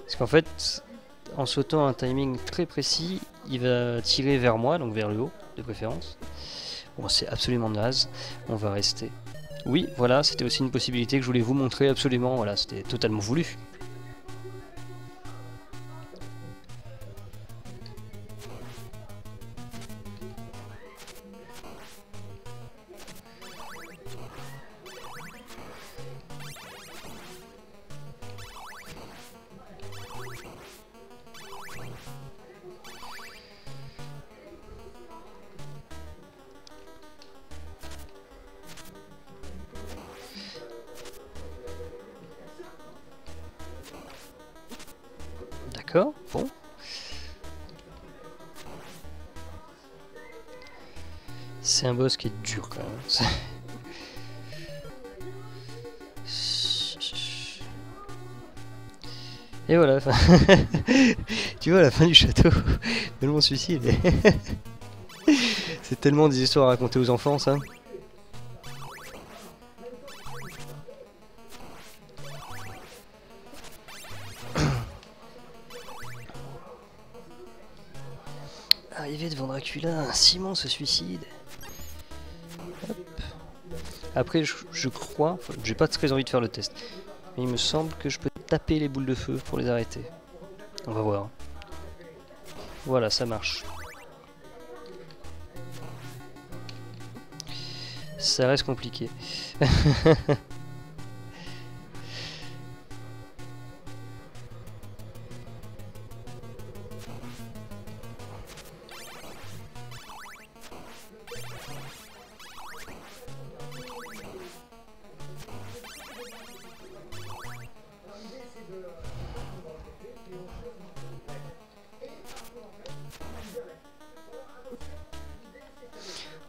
Parce qu'en fait, en sautant à un timing très précis, il va tirer vers moi, donc vers le haut, de préférence. Bon, c'est absolument naze. On va rester. Oui, voilà, c'était aussi une possibilité que je voulais vous montrer absolument. Voilà, c'était totalement voulu. D'accord, bon. C'est un boss qui est dur quand même. Et voilà, tu vois la fin du château de mon suicide. C'est tellement des histoires à raconter aux enfants, ça. Arrivé devant Dracula, Simon se suicide. Hop. Après, je crois, j'ai pas très envie de faire le test, mais il me semble que je peux taper les boules de feu pour les arrêter. On va voir. Voilà, ça marche. Ça reste compliqué.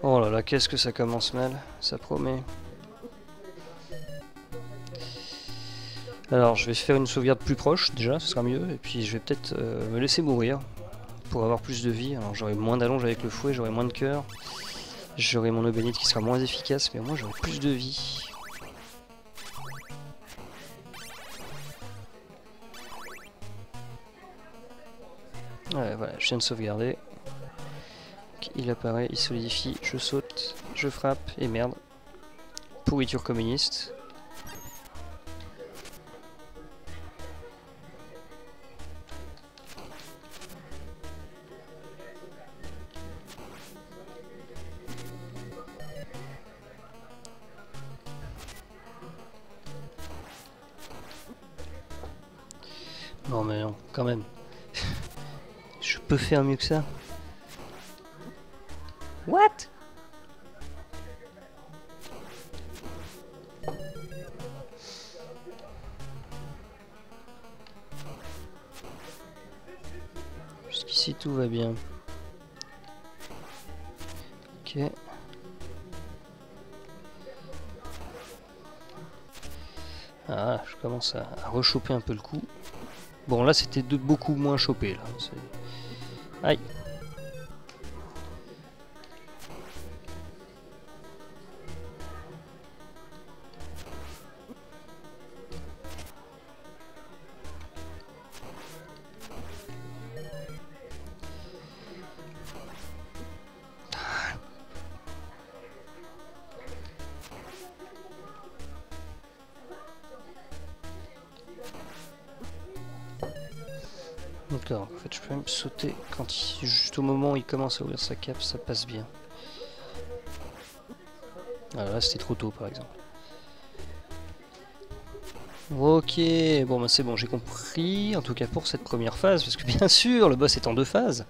Oh là là, qu'est-ce que ça commence mal, ça promet. Alors, je vais faire une sauvegarde plus proche, déjà, ce sera mieux, et puis je vais peut-être me laisser mourir, pour avoir plus de vie. Alors j'aurai moins d'allonge avec le fouet, j'aurai moins de cœur, j'aurai mon eau bénite qui sera moins efficace, mais au moins j'aurai plus de vie. Ouais, voilà, je viens de sauvegarder. Il apparaît, il solidifie, je saute, je frappe, et merde. Pourriture communiste. Non mais non, quand même. Je peux faire mieux que ça. What? Jusqu'ici tout va bien. Ok. Ah, je commence à rechoper un peu le coup. Bon là c'était de beaucoup moins chopé là. Aïe. D'accord, en fait je peux même sauter quand juste au moment où il commence à ouvrir sa cape, ça passe bien. Ah là c'était trop tôt par exemple. Ok, bon bah c'est bon, j'ai compris, en tout cas pour cette première phase, parce que bien sûr le boss est en 2 phases.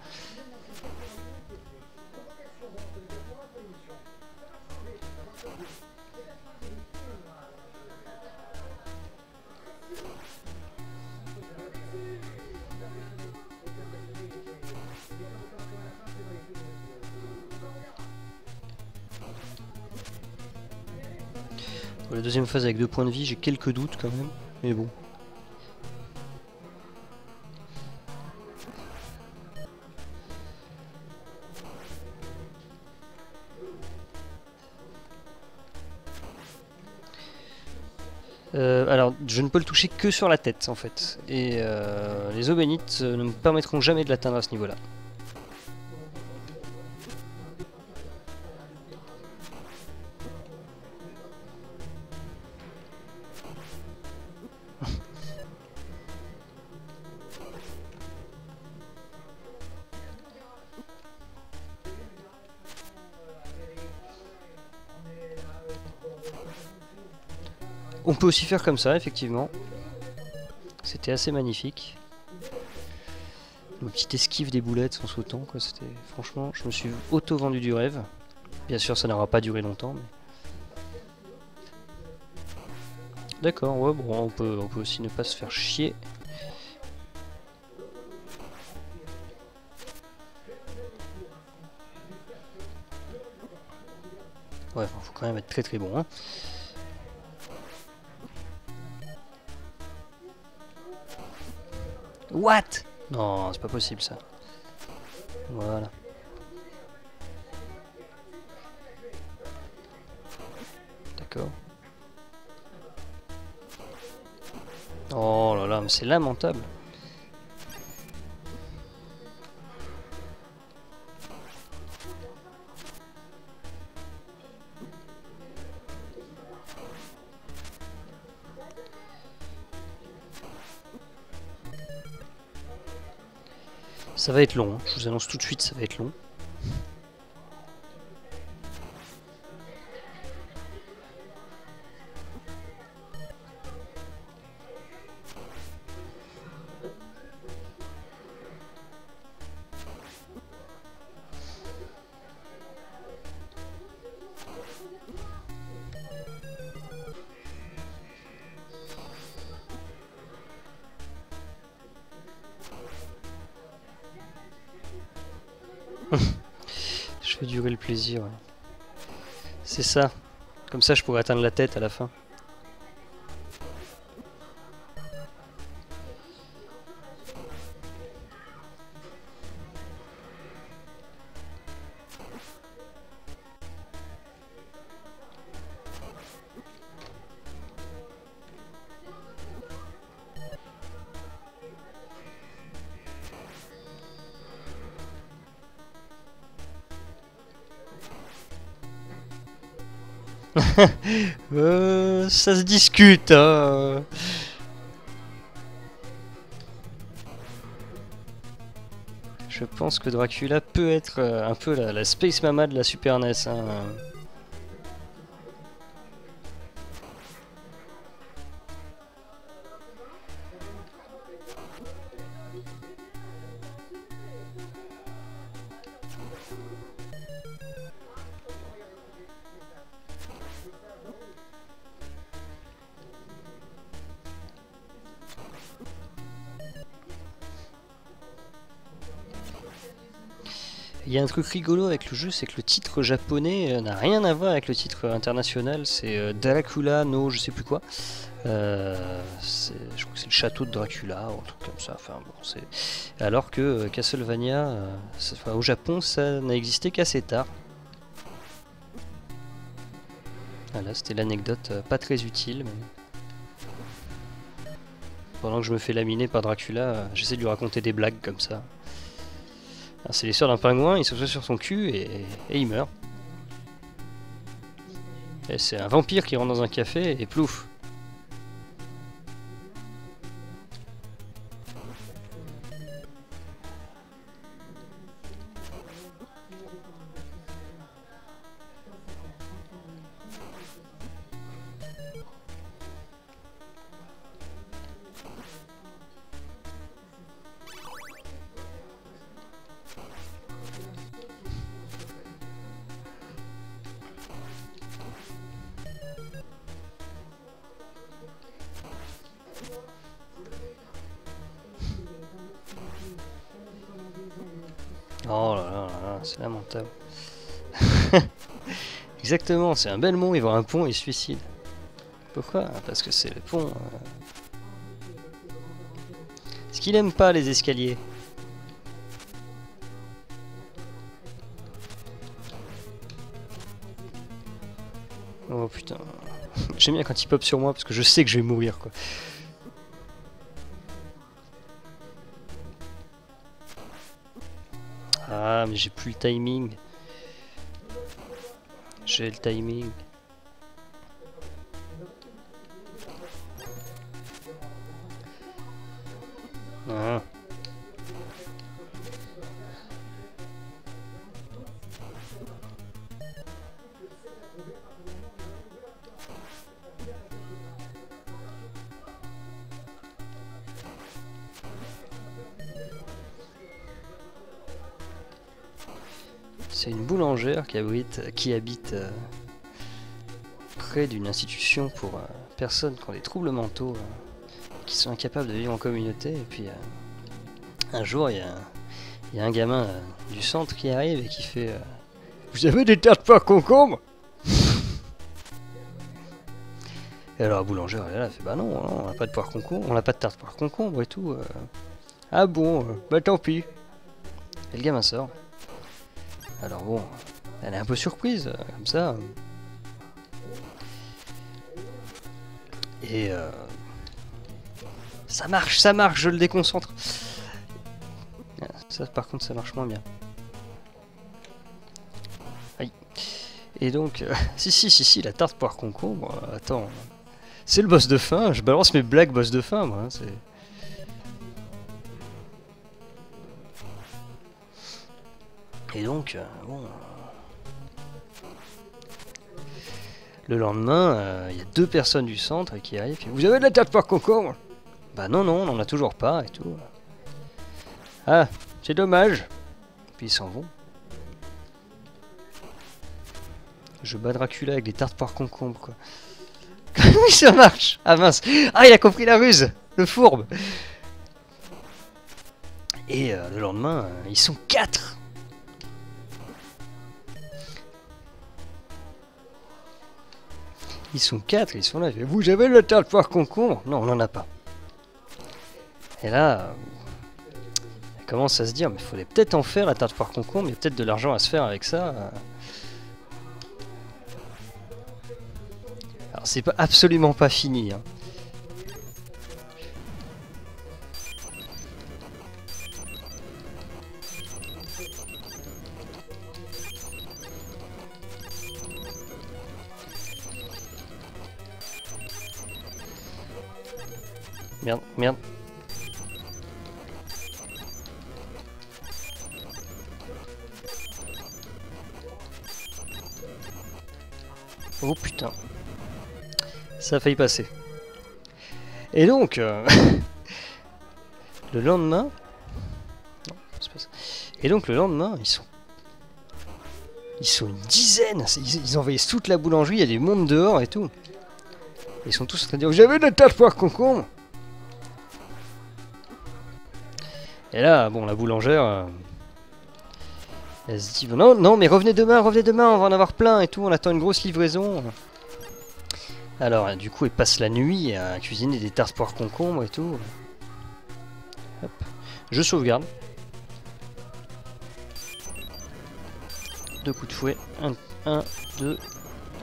Pour la deuxième phase avec 2 points de vie, j'ai quelques doutes quand même, mais bon. Alors, je ne peux le toucher que sur la tête en fait, et les eaux bénites ne me permettront jamais de l'atteindre à ce niveau-là. On peut aussi faire comme ça, effectivement. C'était assez magnifique. Une petite esquive des boulettes en sautant, quoi. C'était franchement, je me suis auto-vendu du rêve. Bien sûr, ça n'aura pas duré longtemps. Mais... D'accord, ouais, bon, on peut aussi ne pas se faire chier. Ouais, faut quand même être très très bon. Hein. What? Non, c'est pas possible ça. Voilà. D'accord. Oh là là, mais c'est lamentable. Ça va être long, hein. Je vous annonce tout de suite, ça va être long. Je fais durer le plaisir. Ouais. C'est ça. Comme ça, je pourrais atteindre la tête à la fin. Ça se discute, hein. Je pense que Dracula peut être un peu la Space Mama de la Super NES. Hein. Il y a un truc rigolo avec le jeu, c'est que le titre japonais n'a rien à voir avec le titre international. C'est Dracula no je sais plus quoi. Je crois que c'est le château de Dracula ou un truc comme ça. Enfin, bon, alors que Castlevania, enfin, au Japon, ça n'a existé qu'assez tard. Voilà, c'était l'anecdote pas très utile. Mais... pendant que je me fais laminer par Dracula, j'essaie de lui raconter des blagues comme ça. C'est l'histoire d'un pingouin, il se fait sur son cul et il meurt. Et c'est un vampire qui rentre dans un café et plouf. Oh là là là là, c'est lamentable. Exactement, c'est un bel mot, il voit un pont et il se suicide. Pourquoi? Parce que c'est le pont. Est-ce qu'il aime pas les escaliers? Oh putain. J'aime bien quand il pop sur moi parce que je sais que je vais mourir quoi. Ah mais j'ai plus le timing. J'ai le timing. Ah. C'est une boulangère qui habite près d'une institution pour personnes qui ont des troubles mentaux, qui sont incapables de vivre en communauté. Et puis un jour, il y a un gamin du centre qui arrive et qui fait vous avez des tartes par concombre? Et alors la boulangère elle est là, elle fait bah non, on n'a pas de poire concombre, on n'a pas de tarte par concombre et tout. Ah bon, bah tant pis. Et le gamin sort. Alors bon, elle est un peu surprise, comme ça. Et ça marche, je le déconcentre. Ça par contre ça marche moins bien. Aïe. Et donc, si, la tarte poire concombre, attends. C'est le boss de fin, je balance mes blagues boss de fin moi, c'est... Et donc, bon... Le lendemain, il y a deux personnes du centre qui arrivent, qui disent, vous avez de la tarte poire concombre? Bah non, on n'en a toujours pas et tout. Ah, c'est dommage. Puis ils s'en vont. Je bats Dracula avec des tartes poire concombre quoi. Oui ça marche. Ah mince. Ah il a compris la ruse. Le fourbe. Et le lendemain, ils sont 4. Ils sont 4, ils sont là. Vous avez le tarte poire concombre? Non, on n'en a pas. Et là, elle commence à se dire, mais il faudrait peut-être en faire la tarte poire concombre, il y a peut-être de l'argent à se faire avec ça. Alors c'est pas absolument pas fini. Hein. Merde. Oh putain. Ça a failli passer. Et donc, le lendemain... Non, c'est pas ça. Et donc le lendemain, ils sont une dizaine. Ils envahissent toute la boulangerie, il y a des mondes dehors et tout. Ils sont tous en train de dire, j'avais de la tarte poire concombre. Et là, bon, la boulangère, Elle se dit non, non, mais revenez demain, on va en avoir plein et tout, on attend une grosse livraison. Alors, du coup, elle passe la nuit à cuisiner des tartes poires concombres et tout. Hop. Je sauvegarde. 2 coups de fouet. 1, 2.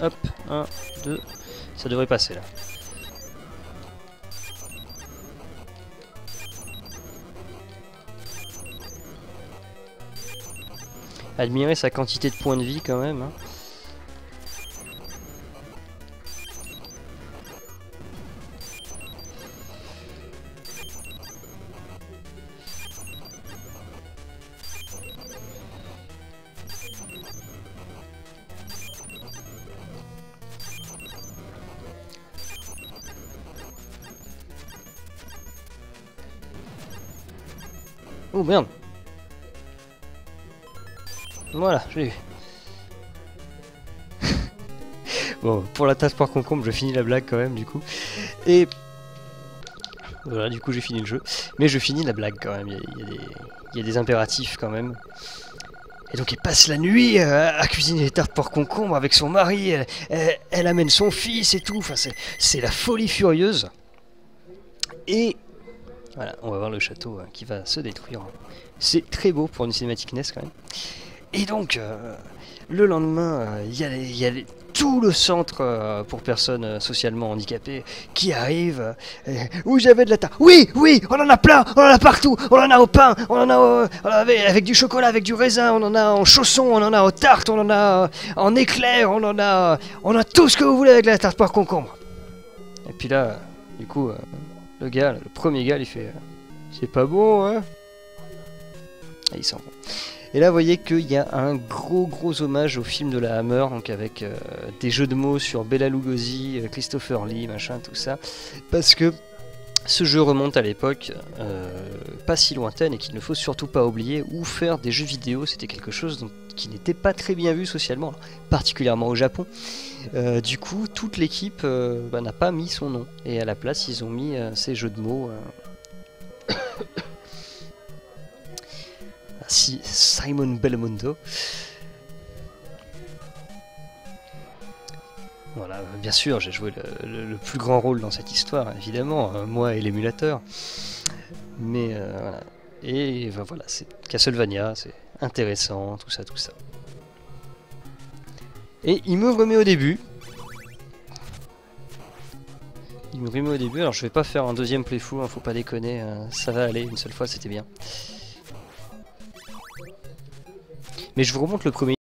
Hop. 1, 2. Ça devrait passer là. Admirer sa quantité de points de vie quand même. Hein. Oh merde. Voilà, je l'ai eu. Bon, pour la tasse par concombre, je finis la blague quand même, du coup. Et voilà, du coup, j'ai fini le jeu. Mais je finis la blague quand même. Il y a des impératifs quand même. Et donc, elle passe la nuit à cuisiner les tartes par concombre avec son mari. Elle amène son fils et tout. Enfin, c'est la folie furieuse. Et voilà, on va voir le château qui va se détruire. C'est très beau pour une cinématique NES quand même. Et donc, le lendemain, il y a tout le centre pour personnes socialement handicapées qui arrive. Où j'avais de la tarte. Oui, oui, on en a plein, on en a partout. On en a au pain, on en a avec du chocolat, avec du raisin, on en a en chaussons, on en a aux tartes, on en a en éclairs, on a tout ce que vous voulez avec la tarte par concombre. Et puis là, du coup, le gars, le premier gars, il fait c'est pas bon, hein. Et il s'en va. Et là, vous voyez qu'il y a un gros hommage au film de la Hammer, donc avec des jeux de mots sur Bela Lugosi, Christopher Lee, machin, tout ça. Parce que ce jeu remonte à l'époque pas si lointaine et qu'il ne faut surtout pas oublier, où faire des jeux vidéo, c'était quelque chose qui n'était pas très bien vu socialement, particulièrement au Japon. Du coup, toute l'équipe n'a pas mis son nom. Et à la place, ils ont mis ces jeux de mots. Si Simon Belmondo. Voilà, bien sûr, j'ai joué le plus grand rôle dans cette histoire, évidemment, moi et l'émulateur. Mais voilà. Et ben, voilà, c'est Castlevania, c'est intéressant, tout ça. Et il me remet au début. Alors je vais pas faire un deuxième playthrough, hein, faut pas déconner, ça va aller, une seule fois c'était bien. Mais je vous remonte le premier.